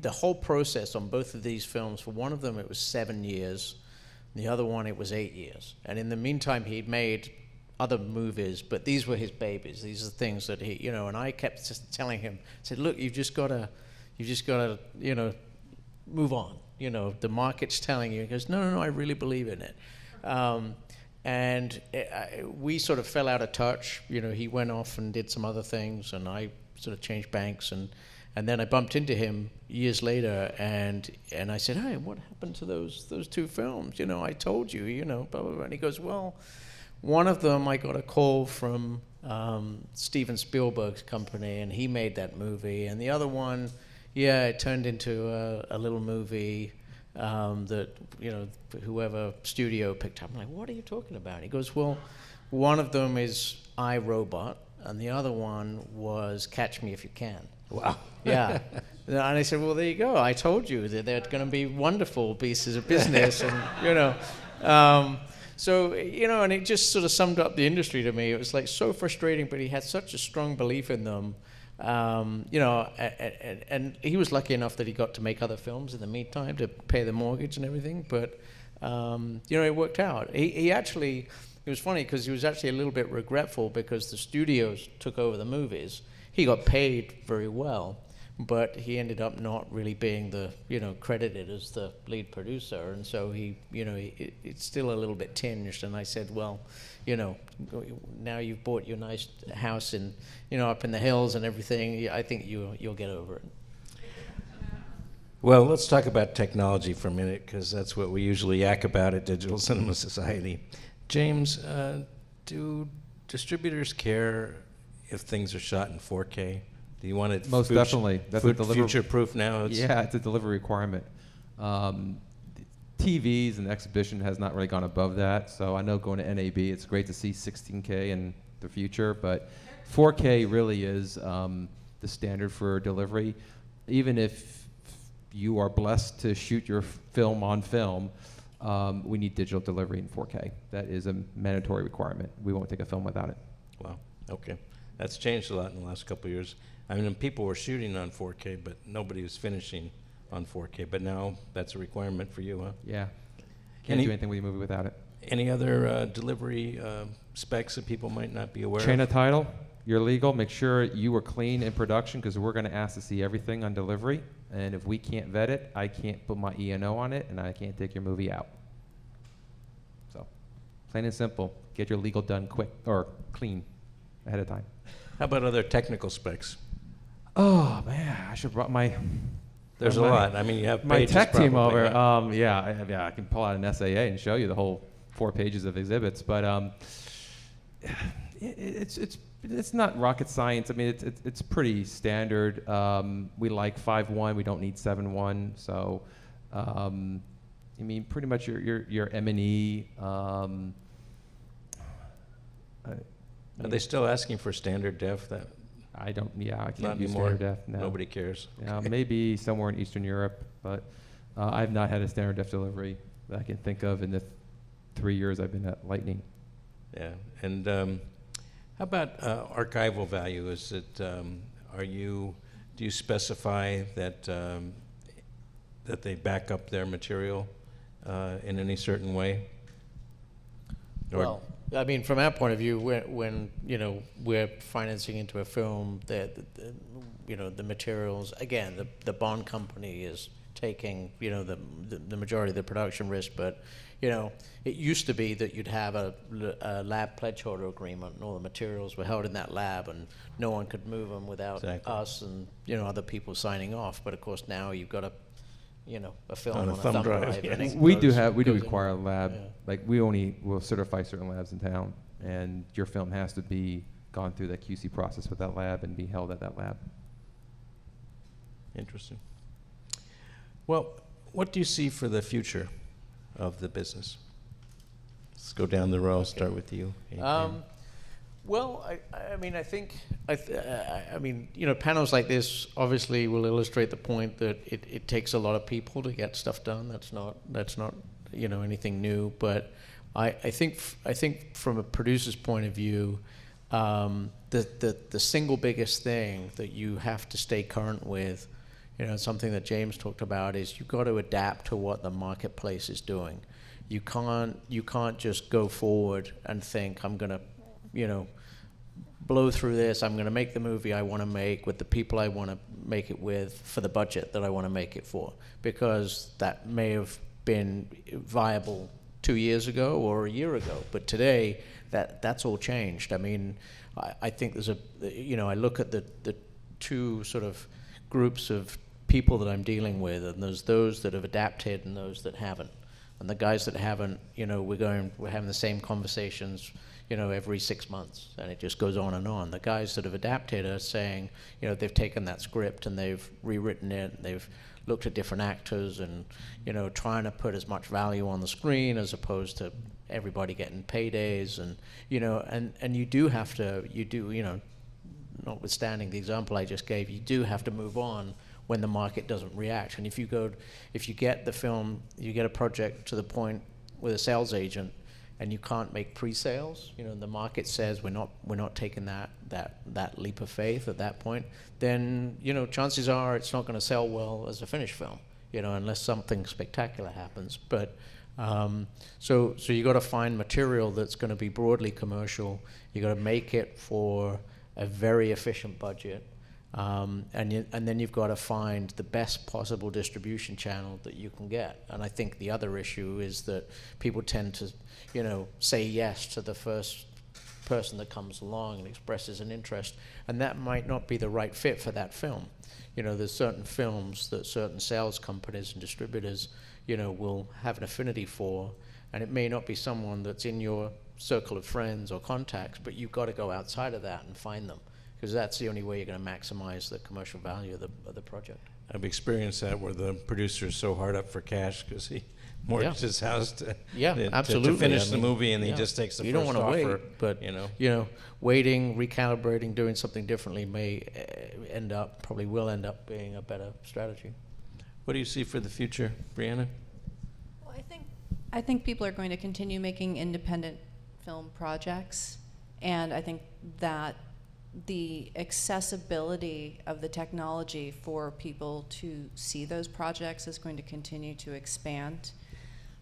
the whole process on both of these films, for one of them it was 7 years, the other one it was 8 years. And in the meantime he'd made other movies, but these were his babies. These are things that he, you know, and I kept just telling him, I said, look, you've just gotta, you know, move on. You know, the market's telling you. He goes, no, I really believe in it. And we sort of fell out of touch. You know, he went off and did some other things, and I sort of changed banks, and then I bumped into him years later, and I said, hey, what happened to those two films? You know, I told you, you know, blah, blah, blah. And he goes, well, one of them I got a call from Steven Spielberg's company, and he made that movie. And the other one, yeah, it turned into a little movie that, you know, whoever studio picked up. I'm like, what are you talking about? He goes, well, one of them is I, Robot, and the other one was Catch Me If You Can. Wow. Yeah. And I said, well, there you go. I told you that they're going to be wonderful pieces of business. And, you know, so, you know, and it just sort of summed up the industry to me. It was like so frustrating, but he had such a strong belief in them. You know, and he was lucky enough that he got to make other films in the meantime to pay the mortgage and everything. But, you know, it worked out. He actually, it was funny because he was actually a little bit regretful because the studios took over the movies. He got paid very well, but he ended up not really being the, credited as the lead producer. And so he, it's still a little bit tinged. And I said, well, now you've bought your nice house in, up in the hills and everything. I think you'll get over it. Well, let's talk about technology for a minute, because that's what we usually yak about at Digital Cinema Society. James, do distributors care if things are shot in 4K? Do you want it Most definitely. That's future-proof now? Yeah, it's a delivery requirement. TVs and exhibition has not really gone above that. So I know going to NAB, it's great to see 16K in the future, but 4K really is the standard for delivery. Even if you are blessed to shoot your film on film, we need digital delivery in 4K. That is a mandatory requirement. We won't take a film without it. Wow, okay. That's changed a lot in the last couple of years. I mean, people were shooting on 4K, but nobody was finishing on 4K. But now that's a requirement for you, huh? Yeah. Can't do anything with your movie without it. Any other delivery specs that people might not be aware Chain of? of title, you're legal. Make sure you are clean in production, because we're going to ask to see everything on delivery. And if we can't vet it, I can't put my E&O on it, and I can't take your movie out. So, plain and simple, get your legal done quick or clean ahead of time. How about other technical specs? Oh man, I should have brought my. There's a lot. I mean, you have my pages tech team probably, over. huh? I can pull out an SAA and show you the whole 4 pages of exhibits, but it's not rocket science. I mean, it's pretty standard. We like 5.1. We don't need 7.1. So, I mean, pretty much your M&E. Are they still asking for standard def? That I can't not use anymore. standard def. No. Nobody cares. Yeah, maybe somewhere in Eastern Europe, but I've not had a standard def delivery that I can think of in the 3 years I've been at Lightning. Yeah, and how about archival value? Is it do you specify that that they back up their material in any certain way? Or Well, I mean, from our point of view, when we're financing into a film, the materials, again, the bond company is taking the majority of the production risk, but it used to be that you'd have a lab pledge holder agreement, and all the materials were held in that lab, and no one could move them without Exactly. us and other people signing off. But of course now you've got a film On on a a thumb thumb drive, drive. yes. and it We do goes in. require a lab. Yeah. Like we only will certify certain labs in town, and your film has to be gone through that QC process with that lab and be held at that lab. Interesting. Well, what do you see for the future of the business? Let's go down the row. Start with you, Adrian. Well, I mean, I think, panels like this obviously will illustrate the point that it takes a lot of people to get stuff done. That's not anything new. But I think from a producer's point of view, the single biggest thing that you have to stay current with, something that James talked about, is you've got to adapt to what the marketplace is doing. You can't just go forward and think, I'm gonna blow through this. I'm going to make the movie I want to make with the people I want to make it with for the budget that I want to make it for, because that may have been viable 2 years ago or a year ago, but today that's all changed. I mean, I think there's I look at the two sort of groups of people that I'm dealing with, and there's those that have adapted and those that haven't. And the guys that haven't, we're having the same conversations every 6 months, and it just goes on and on. The guys that have adapted are saying, they've taken that script and they've rewritten it, and they've looked at different actors and, trying to put as much value on the screen as opposed to everybody getting paydays. And, and you do have to, notwithstanding the example I just gave, you do have to move on when the market doesn't react. And if you get the film, you get a project to the point with a sales agent, and you can't make pre-sales, the market says we're not taking that leap of faith at that point, then chances are it's not going to sell well as a finished film, unless something spectacular happens. But So you got to find material that's going to be broadly commercial. You got to make it for a very efficient budget, and then you've got to find the best possible distribution channel that you can get. And I think the other issue is that people tend to, say yes to the first person that comes along and expresses an interest, and that might not be the right fit for that film. There's certain films that certain sales companies and distributors, will have an affinity for, and it may not be someone that's in your circle of friends or contacts, but you've got to go outside of that and find them, because that's the only way you're going to maximize the commercial value of the project. I've experienced that where the producer is so hard up for cash because he mortgaged his house to absolutely. finish the movie, and he just takes the you first don't want to offer. wait, but waiting, recalibrating, doing something differently may probably will end up being a better strategy. What do you see for the future, Briana? Well, I think people are going to continue making independent film projects, and I think that the accessibility of the technology for people to see those projects is going to continue to expand.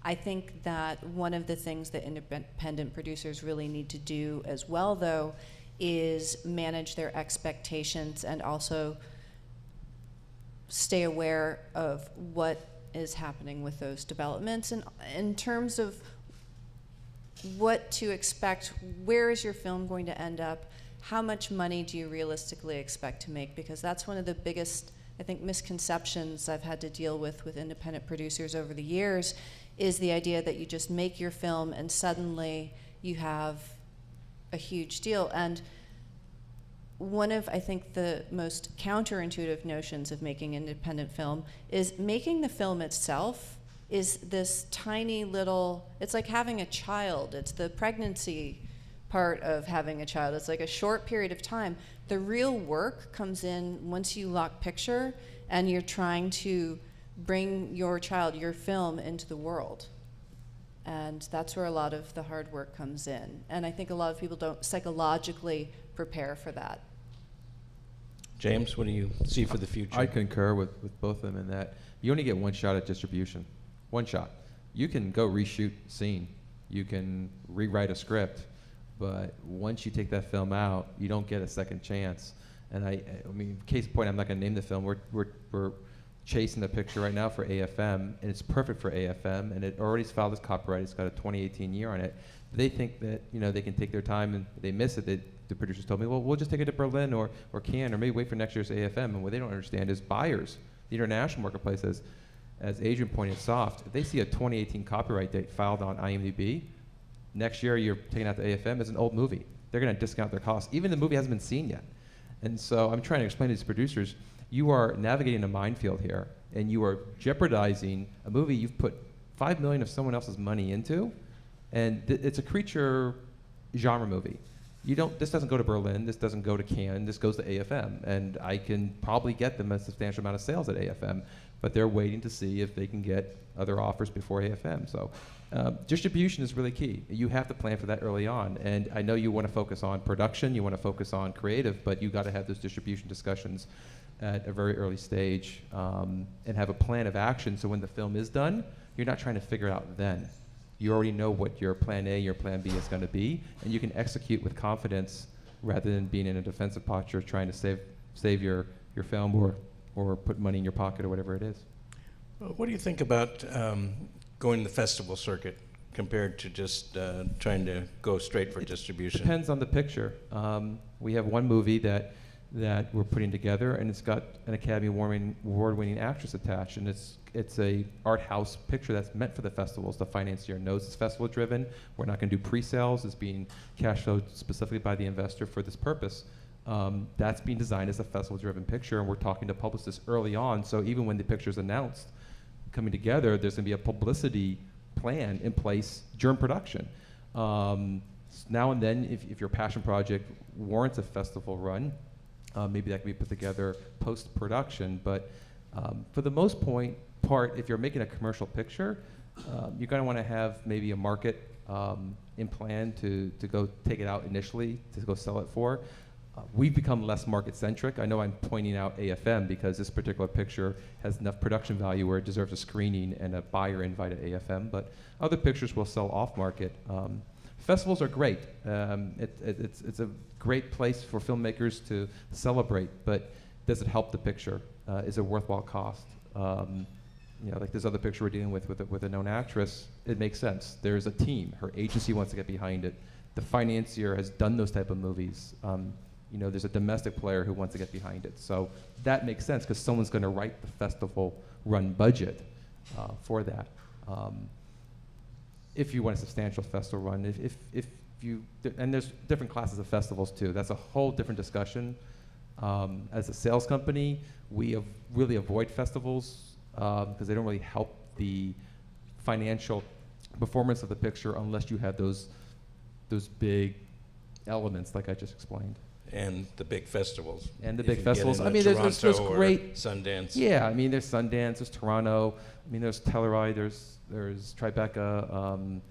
I think that one of the things that independent producers really need to do as well, though, is manage their expectations and also stay aware of what is happening with those developments. And in terms of what to expect, where is your film going to end up? How much money do you realistically expect to make? Because that's one of the biggest, I think, misconceptions I've had to deal with independent producers over the years, is the idea that you just make your film and suddenly you have a huge deal. And one of, I think, the most counterintuitive notions of making independent film is making the film itself is this tiny little, it's like having a child. It's the pregnancy part of having a child. It's like a short period of time. The real work comes in once you lock picture and you're trying to bring your child, your film, into the world. And that's where a lot of the hard work comes in. And I think a lot of people don't psychologically prepare for that. James, what do you see for the future? I concur with both of them in that you only get one shot at distribution. One shot. You can go reshoot a scene. You can rewrite a script. But once you take that film out, you don't get a second chance. And I mean, case in point, I'm not going to name the film. We're chasing the picture right now for AFM, and it's perfect for AFM, and it already's filed as copyright. It's got a 2018 year on it. They think that they can take their time, and they miss it. The producers told me, well, we'll just take it to Berlin or Cannes, or maybe wait for next year's AFM. And what they don't understand is buyers, the international marketplace, as Adrian pointed soft, if they see a 2018 copyright date filed on IMDb, next year you're taking out the AFM as an old movie. They're going to discount their costs. Even the movie hasn't been seen yet. And so I'm trying to explain to these producers, you are navigating a minefield here, and you are jeopardizing a movie you've put $5 million of someone else's money into, and it's a creature genre movie. This doesn't go to Berlin, this doesn't go to Cannes, this goes to AFM, and I can probably get them a substantial amount of sales at AFM, but they're waiting to see if they can get other offers before AFM. So distribution is really key. You have to plan for that early on, and I know you want to focus on production, you want to focus on creative, but you got to have those distribution discussions at a very early stage, and have a plan of action so when the film is done, you're not trying to figure it out then. You already know what your plan A, your plan B is going to be, and you can execute with confidence rather than being in a defensive posture trying to save your film or put money in your pocket or whatever it is. Well, what do you think about going the festival circuit compared to just trying to go straight for distribution? Depends on the picture. We have one movie that we're putting together, and it's got an Academy Award-winning actress attached, and it's a art house picture that's meant for the festivals. The financier knows it's festival driven. We're not going to do pre-sales. It's being cash flowed specifically by the investor for this purpose. That's being designed as a festival-driven picture, and we're talking to publicists early on. So even when the picture's announced, coming together, there's going to be a publicity plan in place during production. Now and then, if your passion project warrants a festival run, maybe that can be put together post-production. But for the most part, if you're making a commercial picture, you're going to want to have maybe a market in plan to go take it out initially, to go sell it for. We've become less market-centric. I know I'm pointing out AFM because this particular picture has enough production value where it deserves a screening and a buyer invite at AFM, but other pictures will sell off-market. Festivals are great. It's a great place for filmmakers to celebrate, but does it help the picture? Is it a worthwhile cost? Like this other picture we're dealing with a known actress, it makes sense. There's a team. Her agency wants to get behind it. The financier has done those type of movies. There's a domestic player who wants to get behind it. So that makes sense because someone's going to write the festival run budget for that. If you want a substantial festival run, if you, and there's different classes of festivals too. That's a whole different discussion. As a sales company, we really avoid festivals because they don't really help the financial performance of the picture unless you have those big elements like I just explained. And the big festivals. And the If big you get festivals. into I mean, there's Toronto or great Sundance. Yeah, I mean, there's Sundance, there's Toronto. I mean, there's Telluride, there's Tribeca.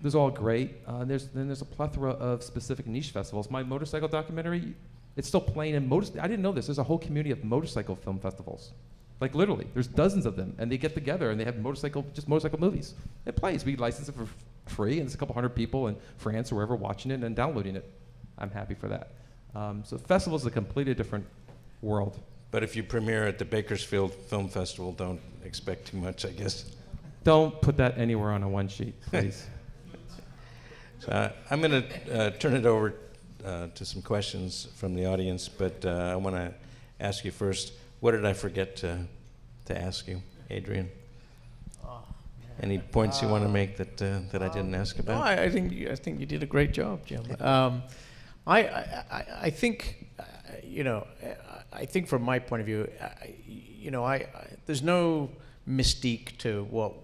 There's all great. Then there's a plethora of specific niche festivals. My motorcycle documentary, it's still playing in I didn't know this. There's a whole community of motorcycle film festivals. Like literally, there's dozens of them, and they get together and they have motorcycle movies. It plays. We license it for free, and there's a couple hundred people in France or wherever watching it and downloading it. I'm happy for that. So festivals is a completely different world. But if you premiere at the Bakersfield Film Festival, don't expect too much, I guess. Don't put that anywhere on a one sheet, please. I'm going to turn it over to some questions from the audience, but I want to ask you first, what did I forget to ask you, Adrian? Any points you want to make that I didn't ask about? No, I think you did a great job, Jim. I think I think from my point of view, there's no mystique to what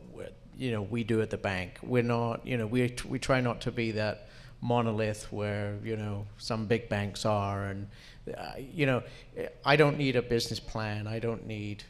we do at the bank. We're not, we try not to be that monolith where some big banks are, and I don't need a business plan. I don't need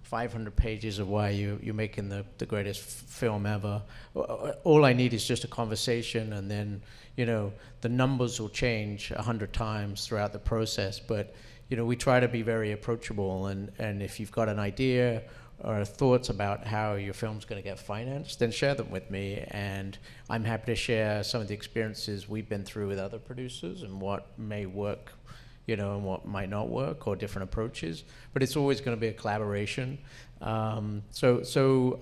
500 pages of why you're making the greatest film ever. All I need is just a conversation, and then the numbers will change 100 times throughout the process. But we try to be very approachable, and if you've got an idea or thoughts about how your film's going to get financed, then share them with me, and I'm happy to share some of the experiences we've been through with other producers and what may work, and what might not work, or different approaches. But it's always going to be a collaboration. So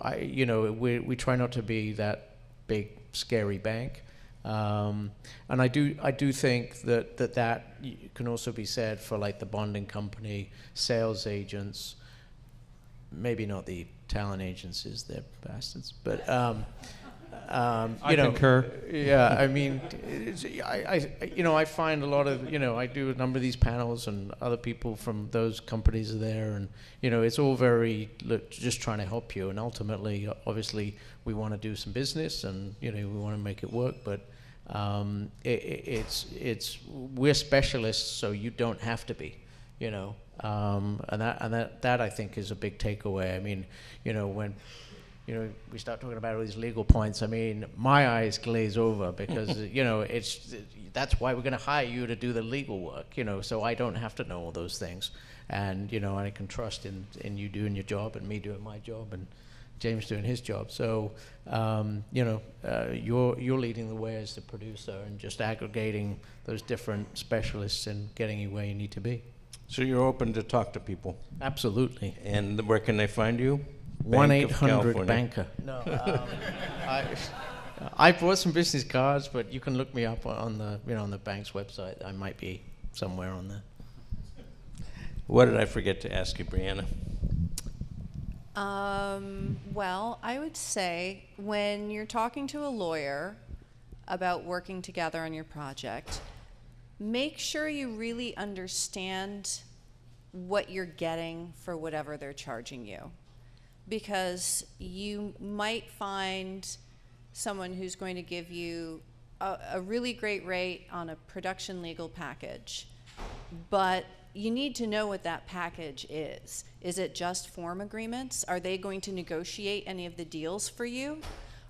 we try not to be that big scary bank. And I do think that can also be said for like the bonding company, sales agents. Maybe not the talent agencies, they're bastards. But I concur. Yeah, I mean, I find a lot of I do a number of these panels, and other people from those companies are there, and it's all very just trying to help you, and ultimately, obviously, we want to do some business, and we want to make it work, but we're specialists, so you don't have to be, and that I think is a big takeaway. I mean, when we start talking about all these legal points, I mean, my eyes glaze over because that's why we're going to hire you to do the legal work, so I don't have to know all those things, and I can trust in you doing your job and me doing my job and James doing his job. So you're leading the way as the producer and just aggregating those different specialists and getting you where you need to be. So you're open to talk to people? Absolutely. And where can they find you? 1-800-BANKER. No, I brought some business cards, but you can look me up on the bank's website. I might be somewhere on there. What did I forget to ask you, Briana? Well, I would say when you're talking to a lawyer about working together on your project, make sure you really understand what you're getting for whatever they're charging you. Because you might find someone who's going to give you a really great rate on a production legal package, but you need to know what that package is. Is it just form agreements? Are they going to negotiate any of the deals for you?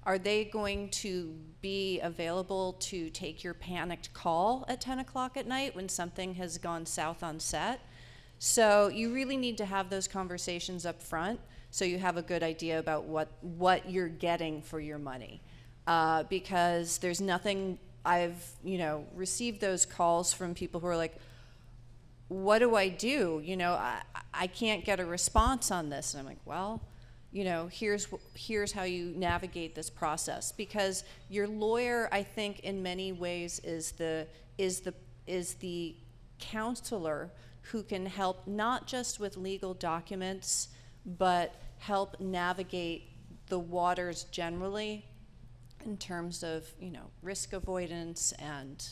Are they going to be available to take your panicked call at 10 o'clock at night when something has gone south on set? So you really need to have those conversations up front so you have a good idea about what you're getting for your money. Because there's nothing, I've received those calls from people who are like, what do I do? I can't get a response on this. And I'm like, well, here's how you navigate this process. Because your lawyer, I think, in many ways is the counselor who can help not just with legal documents, but help navigate the waters generally in terms of risk avoidance and.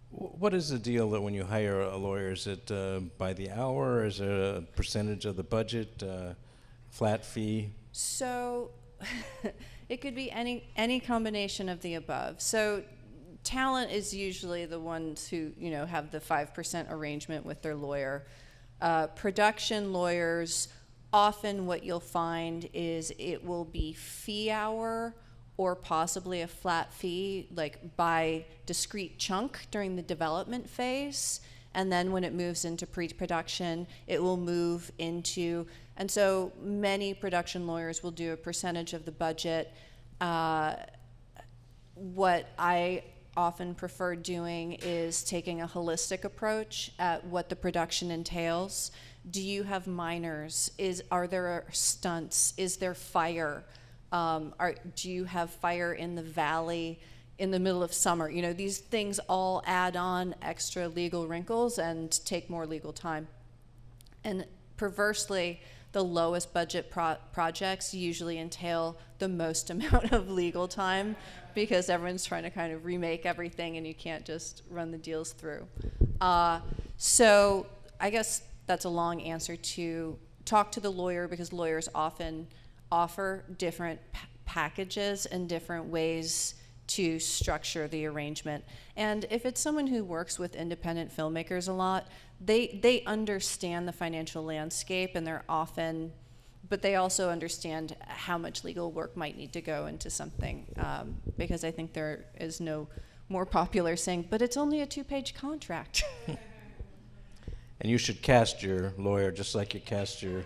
What is the deal that when you hire a lawyer? Is it by the hour? Is it a percentage of the budget? Flat fee? So it could be any combination of the above. So talent is usually the ones who have the 5% arrangement with their lawyer. Production lawyers, often what you'll find is it will be fee hour or possibly a flat fee, like by discrete chunk during the development phase. And then when it moves into pre-production, it will move into, and so many production lawyers will do a percentage of the budget. What I often prefer doing is taking a holistic approach at what the production entails. Do you have minors? Are there stunts? Is there fire? Do you have fire in the valley in the middle of summer? These things all add on extra legal wrinkles and take more legal time. And perversely, the lowest budget projects usually entail the most amount of legal time because everyone's trying to kind of remake everything and you can't just run the deals through. So I guess that's a long answer to talk to the lawyer, because lawyers often offer different packages and different ways to structure the arrangement. And if it's someone who works with independent filmmakers a lot, they understand the financial landscape, and but they also understand how much legal work might need to go into something, because I think there is no more popular saying, but it's only a 2-page contract. And you should cast your lawyer just like you cast your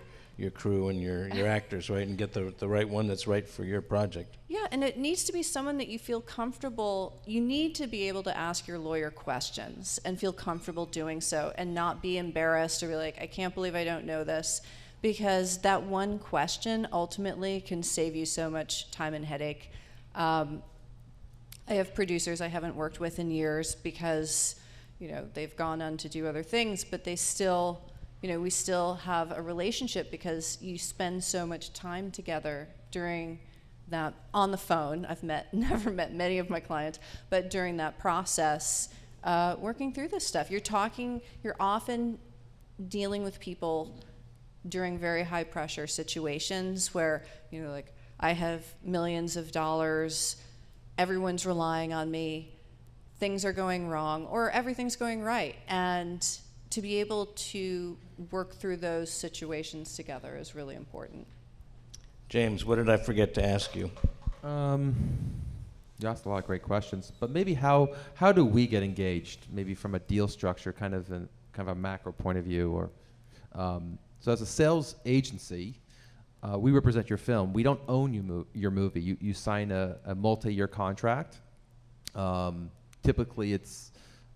crew and your actors, right? And get the right one that's right for your project. Yeah, and it needs to be someone that you feel comfortable. You need to be able to ask your lawyer questions and feel comfortable doing so and not be embarrassed or be like, I can't believe I don't know this. Because that one question ultimately can save you so much time and headache. I have producers I haven't worked with in years because, they've gone on to do other things, but they still, we still have a relationship because you spend so much time together during that on the phone. I've never met many of my clients, but during that process, working through this stuff, you're often dealing with people during very high pressure situations where, like, I have millions of dollars, everyone's relying on me, things are going wrong, or everything's going right. And to be able to work through those situations together is really important. James, what did I forget to ask you? You asked a lot of great questions, but maybe how do we get engaged? Maybe from a deal structure, kind of a macro point of view, or so as a sales agency, we represent your film. We don't own your movie. You sign a multi-year contract. Typically, it's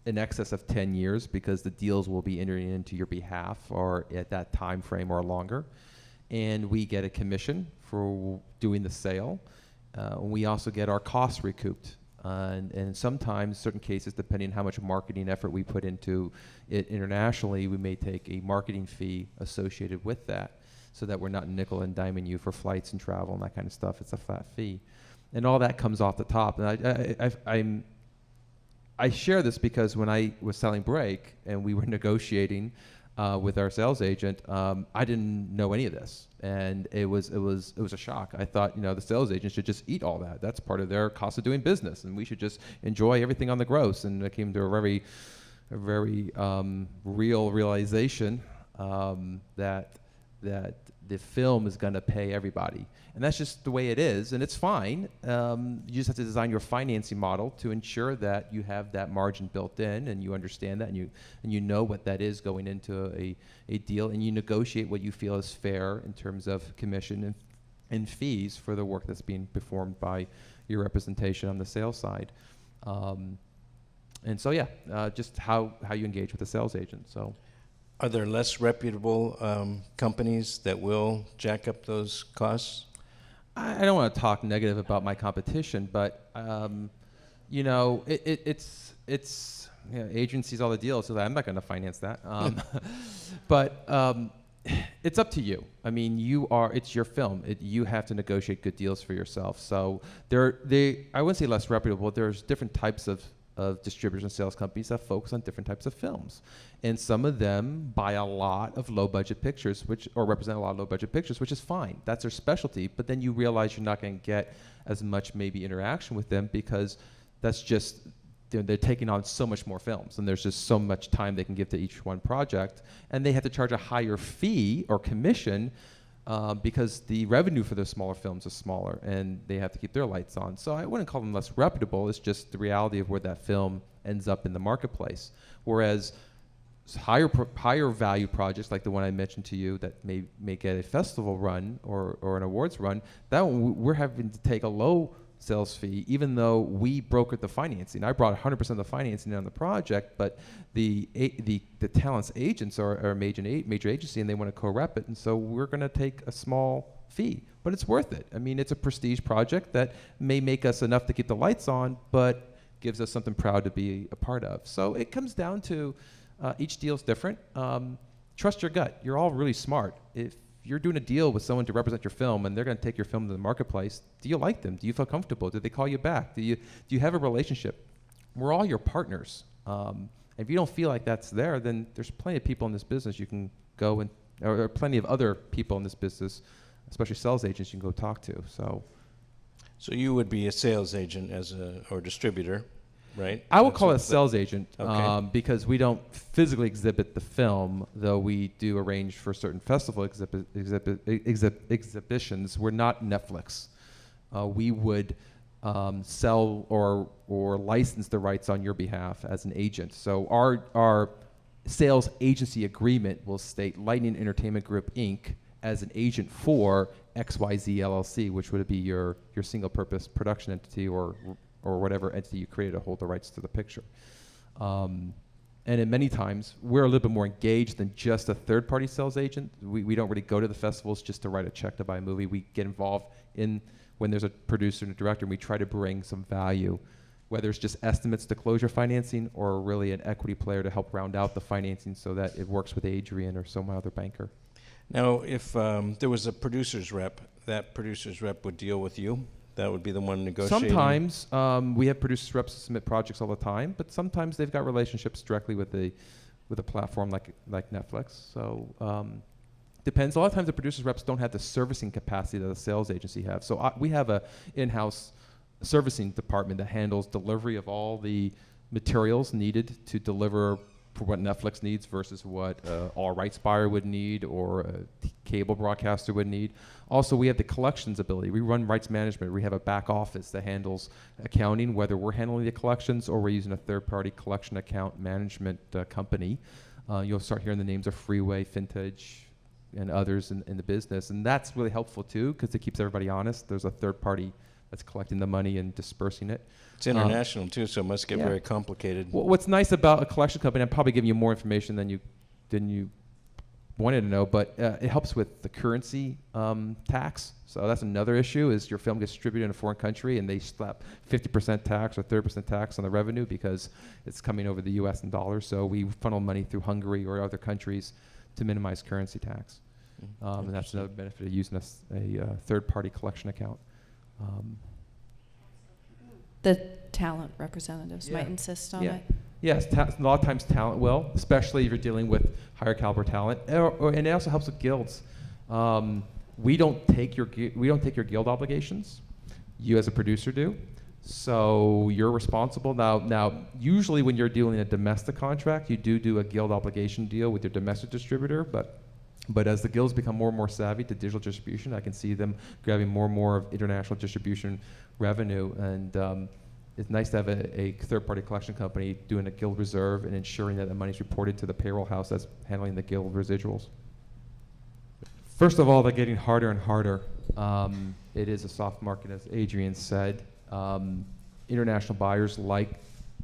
in excess of 10 years because the deals will be entering into your behalf or at that time frame or longer. And we get a commission for doing the sale. We also get our costs recouped. And sometimes, certain cases, depending on how much marketing effort we put into it internationally, we may take a marketing fee associated with that so that we're not nickel and diming you for flights and travel and that kind of stuff. It's a flat fee. And all that comes off the top. And I share this because when I was selling Break and we were negotiating with our sales agent, I didn't know any of this, and it was a shock. I thought, the sales agent should just eat all that. That's part of their cost of doing business, and we should just enjoy everything on the gross. And I came to a very real realization that that the film is going to pay everybody. And that's just the way it is, and it's fine. You just have to design your financing model to ensure that you have that margin built in, and you understand that, and you know what that is going into a deal, and you negotiate what you feel is fair in terms of commission and fees for the work that's being performed by your representation on the sales side. And so, just how you engage with the sales agent. So, Are there less reputable companies that will jack up those costs? I don't want to talk negative about my competition, but it's Adrian sees all the deals, so I'm not going to finance that. But it's up to you. I mean, it's your film. You have to negotiate good deals for yourself. So I wouldn't say less reputable. There's different types of distributors and sales companies that focus on different types of films. And some of them buy a lot of low-budget pictures, or represent a lot of low-budget pictures, which is fine. That's their specialty. But then you realize you're not going to get as much maybe interaction with them because that's just, they're taking on so much more films, and there's just so much time they can give to each one project. And they have to charge a higher fee or commission because the revenue for those smaller films is smaller, and they have to keep their lights on. So I wouldn't call them less reputable. It's just the reality of where that film ends up in the marketplace. Whereas higher value projects like the one I mentioned to you that may get a festival run or an awards run, that one we're having to take a low sales fee, even though we brokered the financing. I brought 100% of the financing on the project, but the talent's agents are a major agency, and they want to co-rep it, and so we're going to take a small fee, but it's worth it. I mean, it's a prestige project that may make us enough to keep the lights on, but gives us something proud to be a part of. So it comes down to each deal's different. Trust your gut. You're all really smart. If you're doing a deal with someone to represent your film and they're going to take your film to the marketplace, do you like them? Do you feel comfortable? Do they call you back? Do you have a relationship? We're all your partners. If you don't feel like that's there, then there's plenty of people in this business you can go and, or plenty of other people in this business, especially sales agents, you can go talk to. So you would be a sales agent or distributor, right? I would call it a sales agent Okay. because we don't physically exhibit the film, though we do arrange for certain festival exhibitions. We're not Netflix. We would sell or license the rights on your behalf as an agent. So our sales agency agreement will state Lightning Entertainment Group, Inc. as an agent for XYZ LLC, which would be your single-purpose production entity or whatever entity you created to hold the rights to the picture. And in many times, we're a little bit more engaged than just a third-party sales agent. We don't really go to the festivals just to write a check to buy a movie. We get involved when there's a producer and a director, and we try to bring some value, whether it's just estimates to closure financing or really an equity player to help round out the financing so that it works with Adrian or some other banker. Now, if there was a producer's rep, that producer's rep would deal with you? That would be the one negotiating? Sometimes we have producers reps submit projects all the time, but sometimes they've got relationships directly with a platform like Netflix. So depends. A lot of times the producers reps don't have the servicing capacity that a sales agency has. So we have a in-house servicing department that handles delivery of all the materials needed to deliver for what Netflix needs versus what all rights buyer would need or a cable broadcaster would need. Also, we have the collections ability. We run rights management. We have a back office that handles accounting, whether we're handling the collections or we're using a third-party collection account management company. You'll start hearing the names of Freeway, Vintage, and others in the business. And that's really helpful, too, because it keeps everybody honest. There's a third party that's collecting the money and dispersing it. It's international, too, so it must get very complicated. Well, what's nice about a collection company, I'm probably giving you more information than you wanted to know, but it helps with the currency tax. So that's another issue, is your film gets distributed in a foreign country and they slap 50% tax or 30% tax on the revenue because it's coming over the U.S. in dollars. So we funnel money through Hungary or other countries to minimize currency tax. And that's another benefit of using a third-party collection account. The talent representatives might insist on it. Yes, a lot of times talent will, especially if you're dealing with higher caliber talent, and it also helps with guilds. We don't take your guild obligations. You as a producer do. So you're responsible now. Usually when you're dealing a domestic contract, you do a guild obligation deal with your domestic distributor, but But as the guilds become more and more savvy to digital distribution, I can see them grabbing more and more of international distribution revenue. And it's nice to have a third-party collection company doing a guild reserve and ensuring that the money's reported to the payroll house that's handling the guild residuals. First of all, they're getting harder and harder. It is a soft market, as Adrian said. International buyers like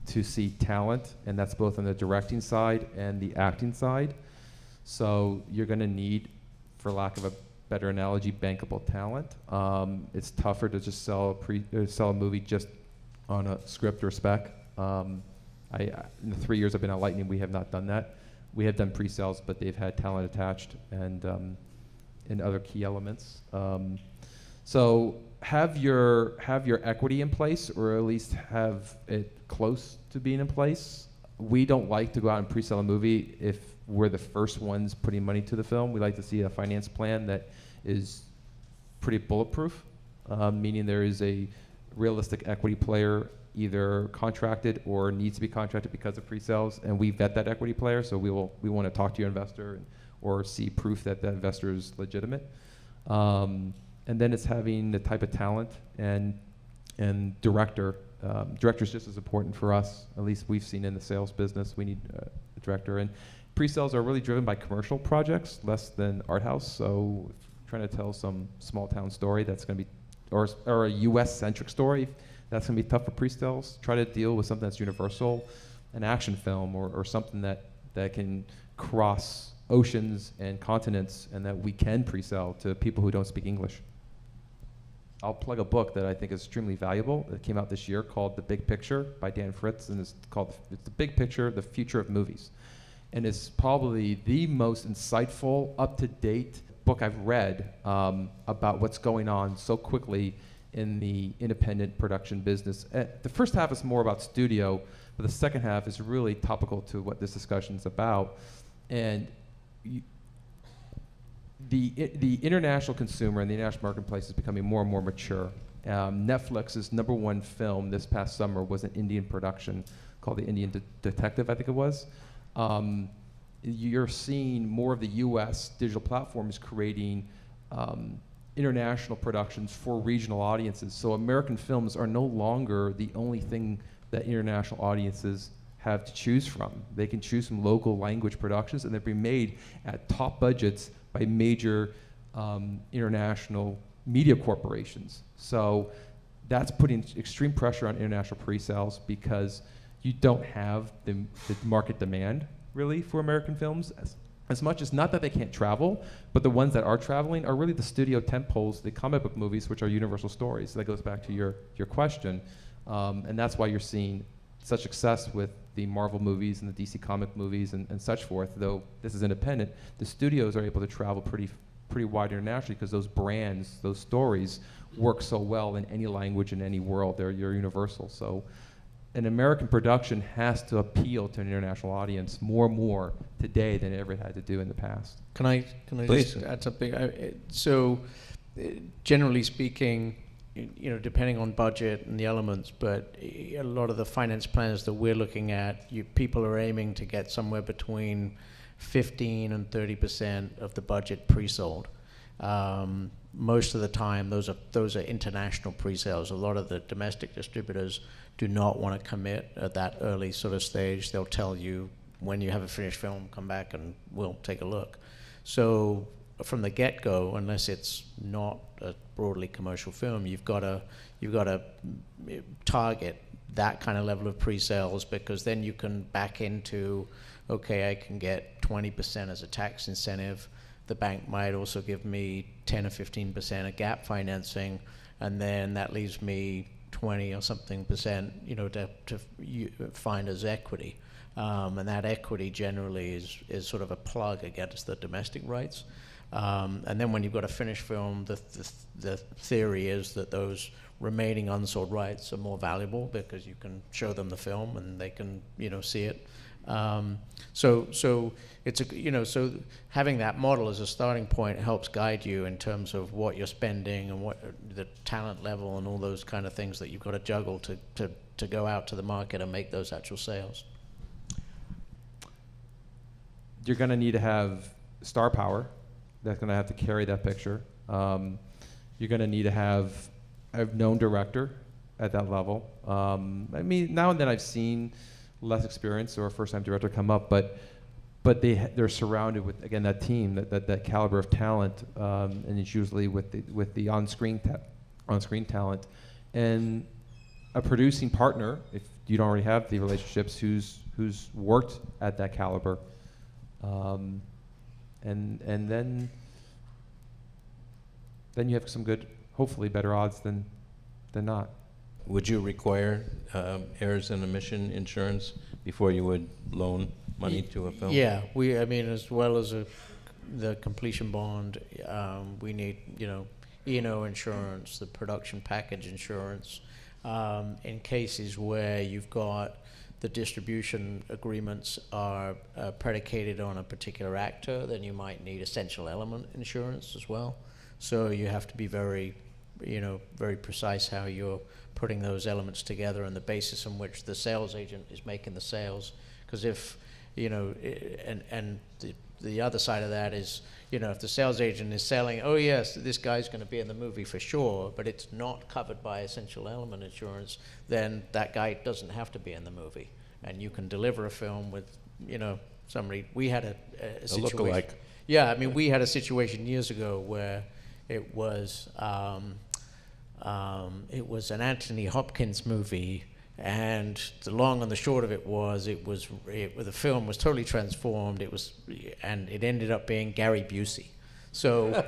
to see talent, and that's both on the directing side and the acting side. So you're going to need, for lack of a better analogy, bankable talent. It's tougher to just sell a movie just on a script or spec. In the 3 years I've been at Lightning, we have not done that. We have done pre-sales, but they've had talent attached and other key elements. So have your equity in place, or at least have it close to being in place. We don't like to go out and pre-sell a movie if we're the first ones putting money to the film. We like to see a finance plan that is pretty bulletproof, meaning there is a realistic equity player either contracted or needs to be contracted because of pre-sales, and we vet that equity player, so we want to talk to your investor or see proof that the investor is legitimate. And then it's having the type of talent and director. Director is just as important for us, at least we've seen in the sales business. We need a director. And pre-sales are really driven by commercial projects, less than art house. So if you're trying to tell some small town story that's going to be, or a US-centric story, that's going to be tough for pre-sales. Try to deal with something that's universal, an action film, or something that can cross oceans and continents and that we can pre-sell to people who don't speak English. I'll plug a book that I think is extremely valuable. It came out this year called The Big Picture by Dan Fritz, and it's The Big Picture, The Future of Movies. And it's probably the most insightful, up-to-date book I've read about what's going on so quickly in the independent production business. The first half is more about studio, but the second half is really topical to what this discussion is about. And the international consumer and the international marketplace is becoming more and more mature. Netflix's #1 film this past summer was an Indian production called The Indian Detective, I think it was. You're seeing more of the US digital platforms creating international productions for regional audiences. So American films are no longer the only thing that international audiences have to choose from. They can choose from local language productions, and they're being made at top budgets by major international media corporations. So that's putting extreme pressure on international pre-sales because you don't have the market demand really for American films as much as, not that they can't travel, but the ones that are traveling are really the studio tentpoles, the comic book movies, which are universal stories. So that goes back to your question. And that's why you're seeing such success with the Marvel movies and the DC comic movies and such forth. Though this is independent, the studios are able to travel pretty wide internationally because those brands, those stories work so well in any language in any world. You're universal. So an American production has to appeal to an international audience more and more today than it ever had to do in the past. Can I Please. just add something? Generally speaking, depending on budget and the elements, but a lot of the finance plans that we're looking at, people are aiming to get somewhere between 15 and 30% of the budget pre-sold. Most of the time, those are international pre-sales. A lot of the domestic distributors do not want to commit at that early sort of stage. They'll tell you, when you have a finished film, come back and we'll take a look. So from the get-go, unless it's not a broadly commercial film, you've got to target that kind of level of pre-sales, because then you can back into, okay, I can get 20% as a tax incentive. The bank might also give me 10 or 15% of gap financing, and then that leaves me 20 or something percent, to find as equity. And that equity generally is sort of a plug against the domestic rights. And then when you've got a finished film, the theory is that those remaining unsold rights are more valuable because you can show them the film and they can, see it. So it's so having that model as a starting point helps guide you in terms of what you're spending and what the talent level and all those kind of things that you've got to juggle to go out to the market and make those actual sales. You're going to need to have star power that's going to have to carry that picture. You're going to need to have a known director at that level. I mean, now and then I've seen less experienced or a first-time director come up, but they're surrounded with, again, that team, that caliber of talent, and it's usually with the on-screen talent, and a producing partner, if you don't already have the relationships, who's worked at that caliber, and then you have some good, hopefully better odds than not. Would you require errors and omission insurance before you would loan money to a film? Yeah, I mean, as well as the completion bond, we need, E&O insurance, the production package insurance. In cases where you've got the distribution agreements are predicated on a particular actor, then you might need essential element insurance as well. So you have to be very precise how you're putting those elements together and the basis on which the sales agent is making the sales. Because if, and the other side of that is, if the sales agent is selling, oh yes, this guy's going to be in the movie for sure, but it's not covered by essential element insurance, then that guy doesn't have to be in the movie. And you can deliver a film with, somebody. We had a situation. A lookalike. Yeah, I mean, we had a situation years ago where it was an Anthony Hopkins movie, and the long and the short of it was, the film was totally transformed. And it ended up being Gary Busey. So,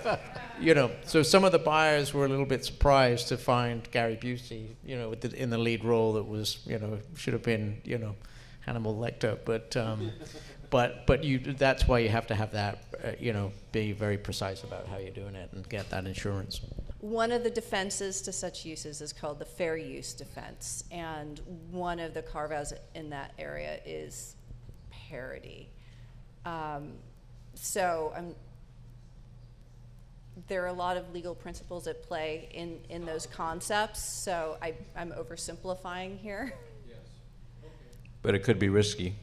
so some of the buyers were a little bit surprised to find Gary Busey, in the lead role that was, should have been, Hannibal Lecter. But that's why you have to have that, be very precise about how you're doing it and get that insurance. One of the defenses to such uses is called the fair use defense, and one of the carve-outs in that area is parody. There are a lot of legal principles at play in those concepts, so I'm oversimplifying here. Yes. Okay. But it could be risky.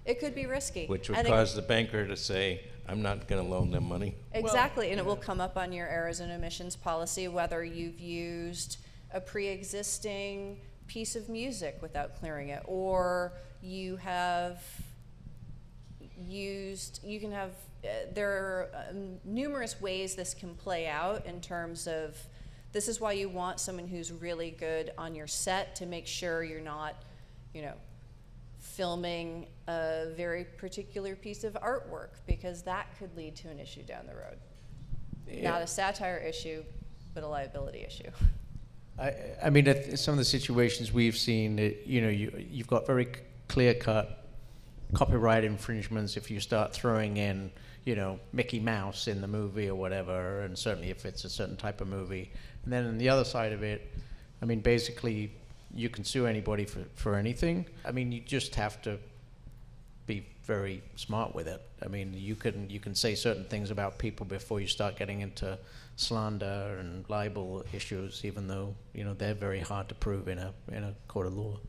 It could be risky. Which would cause the banker to say, I'm not going to loan them money. Exactly, and it will come up on your errors and omissions policy, whether you've used a pre-existing piece of music without clearing it, or you have used, there are numerous ways this can play out in terms of, this is why you want someone who's really good on your set to make sure you're not, filming a very particular piece of artwork, because that could lead to an issue down the road. Yeah. Not a satire issue, but a liability issue. I mean, some of the situations we've seen, you've got very clear-cut copyright infringements if you start throwing in, Mickey Mouse in the movie or whatever, and certainly if it's a certain type of movie. And then on the other side of it, I mean, basically, you can sue anybody for anything. I mean, you just have to be very smart with it. I mean, you can say certain things about people before you start getting into slander and libel issues, even though they're very hard to prove in a court of law.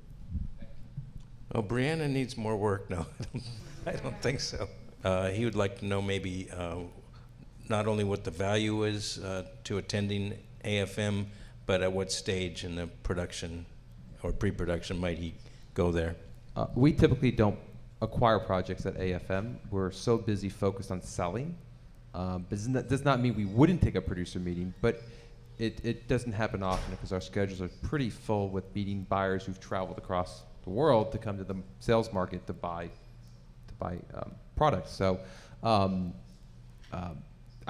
Oh, Briana needs more work. No, I don't think so. He would like to know maybe not only what the value is to attending AFM, but at what stage in the production or pre-production might he go there? We typically don't acquire projects at AFM. We're so busy focused on selling. But does not mean we wouldn't take a producer meeting, but it doesn't happen often because our schedules are pretty full with meeting buyers who've traveled across the world to come to the sales market to buy products. So I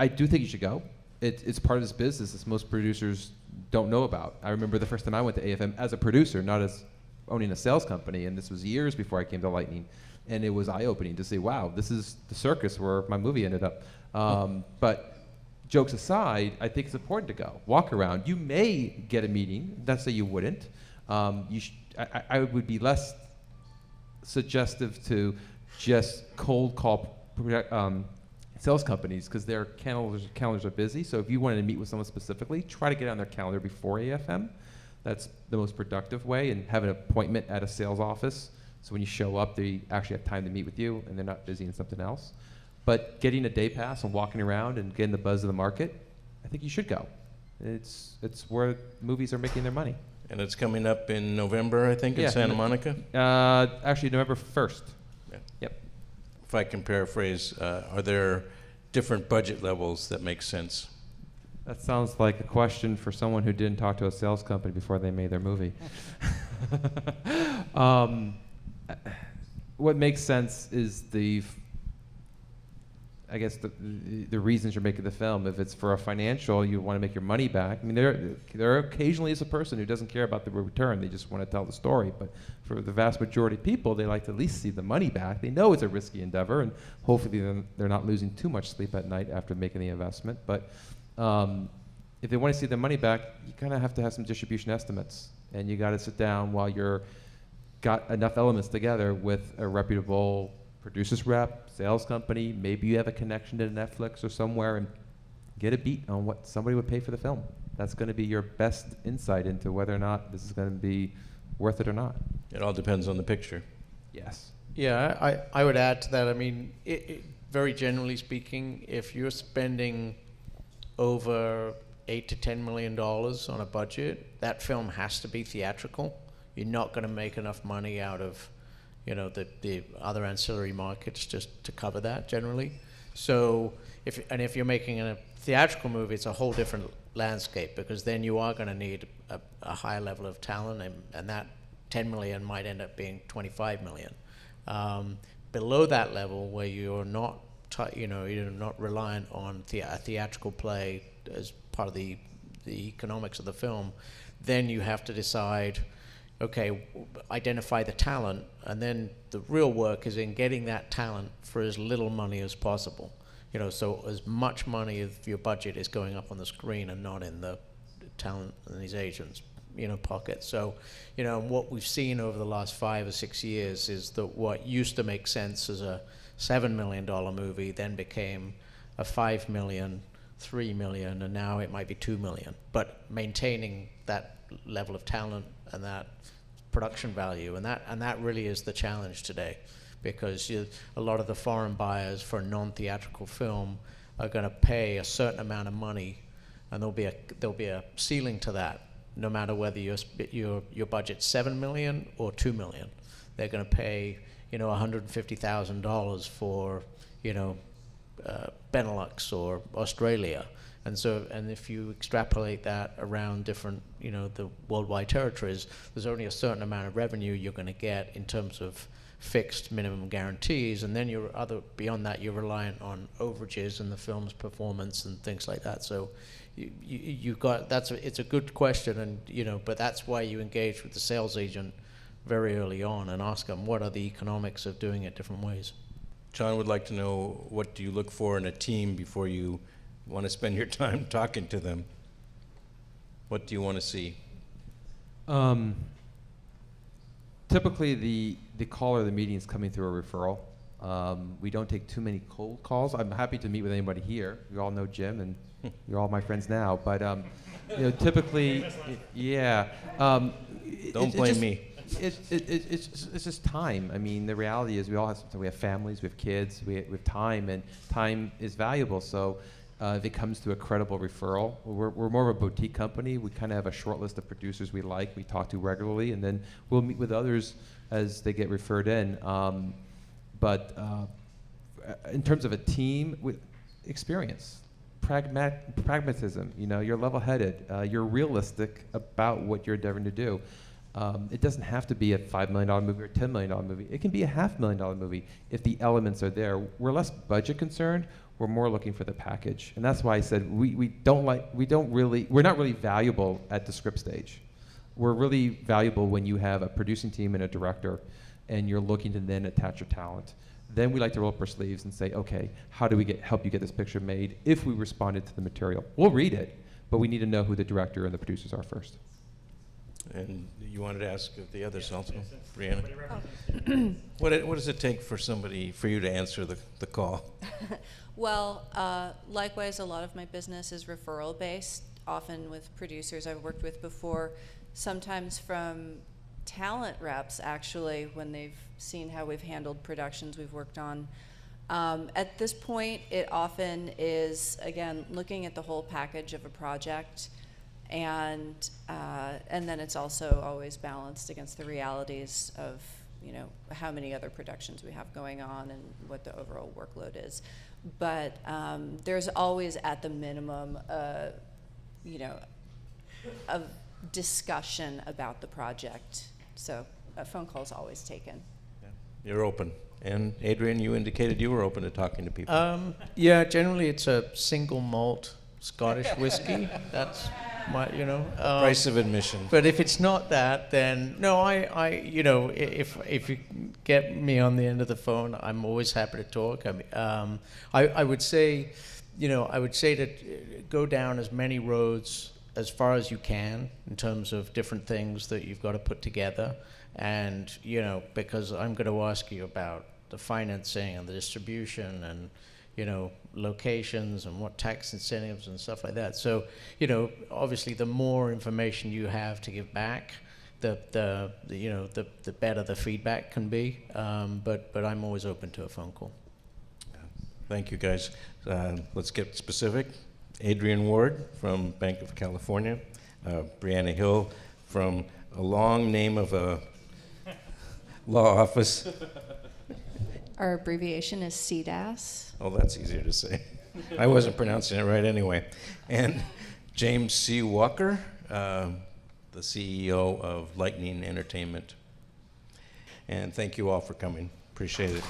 do think you should go. It's part of this business that most producers don't know about. I remember the first time I went to AFM as a producer, not as owning a sales company, and this was years before I came to Lightning, and it was eye-opening to say, wow, this is the circus where my movie ended up. But jokes aside, I think it's important to go. Walk around. You may get a meeting. Not say you wouldn't. I would be less suggestive to just cold call sales companies because their calendars are busy. So if you wanted to meet with someone specifically, try to get on their calendar before AFM. That's the most productive way, and have an appointment at a sales office. So when you show up, they actually have time to meet with you, and they're not busy in something else. But getting a day pass and walking around and getting the buzz of the market, I think you should go. It's where movies are making their money. And it's coming up in November, I think, in Santa Monica? Actually, November 1st. Yeah. Yep. If I can paraphrase, are there different budget levels that make sense? That sounds like a question for someone who didn't talk to a sales company before they made their movie. What makes sense is the reasons you're making the film. If it's for a financial, you want to make your money back. I mean, there occasionally is a person who doesn't care about the return. They just want to tell the story. But for the vast majority of people, they like to at least see the money back. They know it's a risky endeavor, and hopefully they're not losing too much sleep at night after making the investment. But if they want to see the money back, you kind of have to have some distribution estimates. And you got to sit down while you're got enough elements together with a reputable producer's rep, sales company, maybe you have a connection to Netflix or somewhere, and get a beat on what somebody would pay for the film. That's going to be your best insight into whether or not this is going to be worth it or not. It all depends on the picture. Yes. Yeah, I would add to that. I mean, very generally speaking, if you're spending over $8 to $10 million on a budget, that film has to be theatrical. You're not going to make enough money out of, the other ancillary markets just to cover that generally. So if you're making a theatrical movie, it's a whole different landscape, because then you are going to need a higher level of talent, and that 10 million might end up being 25 million. Below that level, where you're not you're not reliant on a theatrical play as part of the economics of the film, then you have to decide, okay, identify the talent, and then the real work is in getting that talent for as little money as possible. So as much money of your budget is going up on the screen and not in the talent and these agents, pocket. So, what we've seen over the last 5 or 6 years is that what used to make sense as a $7 million movie then became a $5 million, $3 million, and now it might be $2 million. But maintaining that level of talent and that production value, and that really is the challenge today, because a lot of the foreign buyers for a non-theatrical film are going to pay a certain amount of money, and there'll be a ceiling to that, no matter whether your budget's $7 million or $2 million. They're going to pay $150,000 for Benelux or Australia. And if you extrapolate that around different, the worldwide territories, there's only a certain amount of revenue you're going to get in terms of fixed minimum guarantees, and then beyond that, you're reliant on overages and the film's performance and things like that. So it's a good question, and but that's why you engage with the sales agent very early on and ask them what are the economics of doing it different ways. John would like to know, what do you look for in a team before you want to spend your time talking to them? What do you want to see? Typically, the call or the meeting is coming through a referral. We don't take too many cold calls. I'm happy to meet with anybody here. You all know Jim, and you're all my friends now. But typically, yeah. Don't blame me. It's just time. I mean, the reality is we have families, we have kids, we have time, and time is valuable. So if it comes to a credible referral, we're more of a boutique company. We kind of have a short list of producers we like, we talk to regularly, and then we'll meet with others as they get referred in. But in terms of a team, with experience, pragmatism, you're level-headed, you're realistic about what you're endeavoring to do. It doesn't have to be a $5 million movie or a $10 million movie. It can be a $500,000 movie if the elements are there. We're less budget concerned. We're more looking for the package, and that's why I said we're not really valuable at the script stage. We're really valuable when you have a producing team and a director, and you're looking to then attach your talent. Then we like to roll up our sleeves and say, okay, how do we help you get this picture made? If we responded to the material, we'll read it, but we need to know who the director and the producers are first. And you wanted to ask the others also, Briana? What does it take for you to answer the call? Well, likewise, a lot of my business is referral based, often with producers I've worked with before, sometimes from talent reps, actually, when they've seen how we've handled productions we've worked on. At this point, it often is, again, looking at the whole package of a project, and then it's also always balanced against the realities of, you know, how many other productions we have going on and what the overall workload is. But there's always, at the minimum, you know, a discussion about the project. So a phone call is always taken. Yeah. You're open. And Adrian, you indicated you were open to talking to people. Yeah, generally it's a single malt Scottish whiskey. That's my, you know. Price of admission. But if it's not that, then no, you know, if you get me on the end of the phone, I'm always happy to talk. I would say, you know, I would say to go down as many roads as far as you can in terms of different things that you've got to put together. And, you know, because I'm going to ask you about the financing and the distribution and, you know, locations and what tax incentives and stuff like that. So, you know, obviously the more information you have to give back, the you know, the better the feedback can be. But I'm always open to a phone call. Thank you, guys. Let's get specific. Adrian Ward from Banc of California, Briana Hill from a long name of a law office. Our abbreviation is CDAS. Oh, that's easier to say. I wasn't pronouncing it right anyway. And James C. Walker, the CEO of Lightning Entertainment. And thank you all for coming. Appreciate it.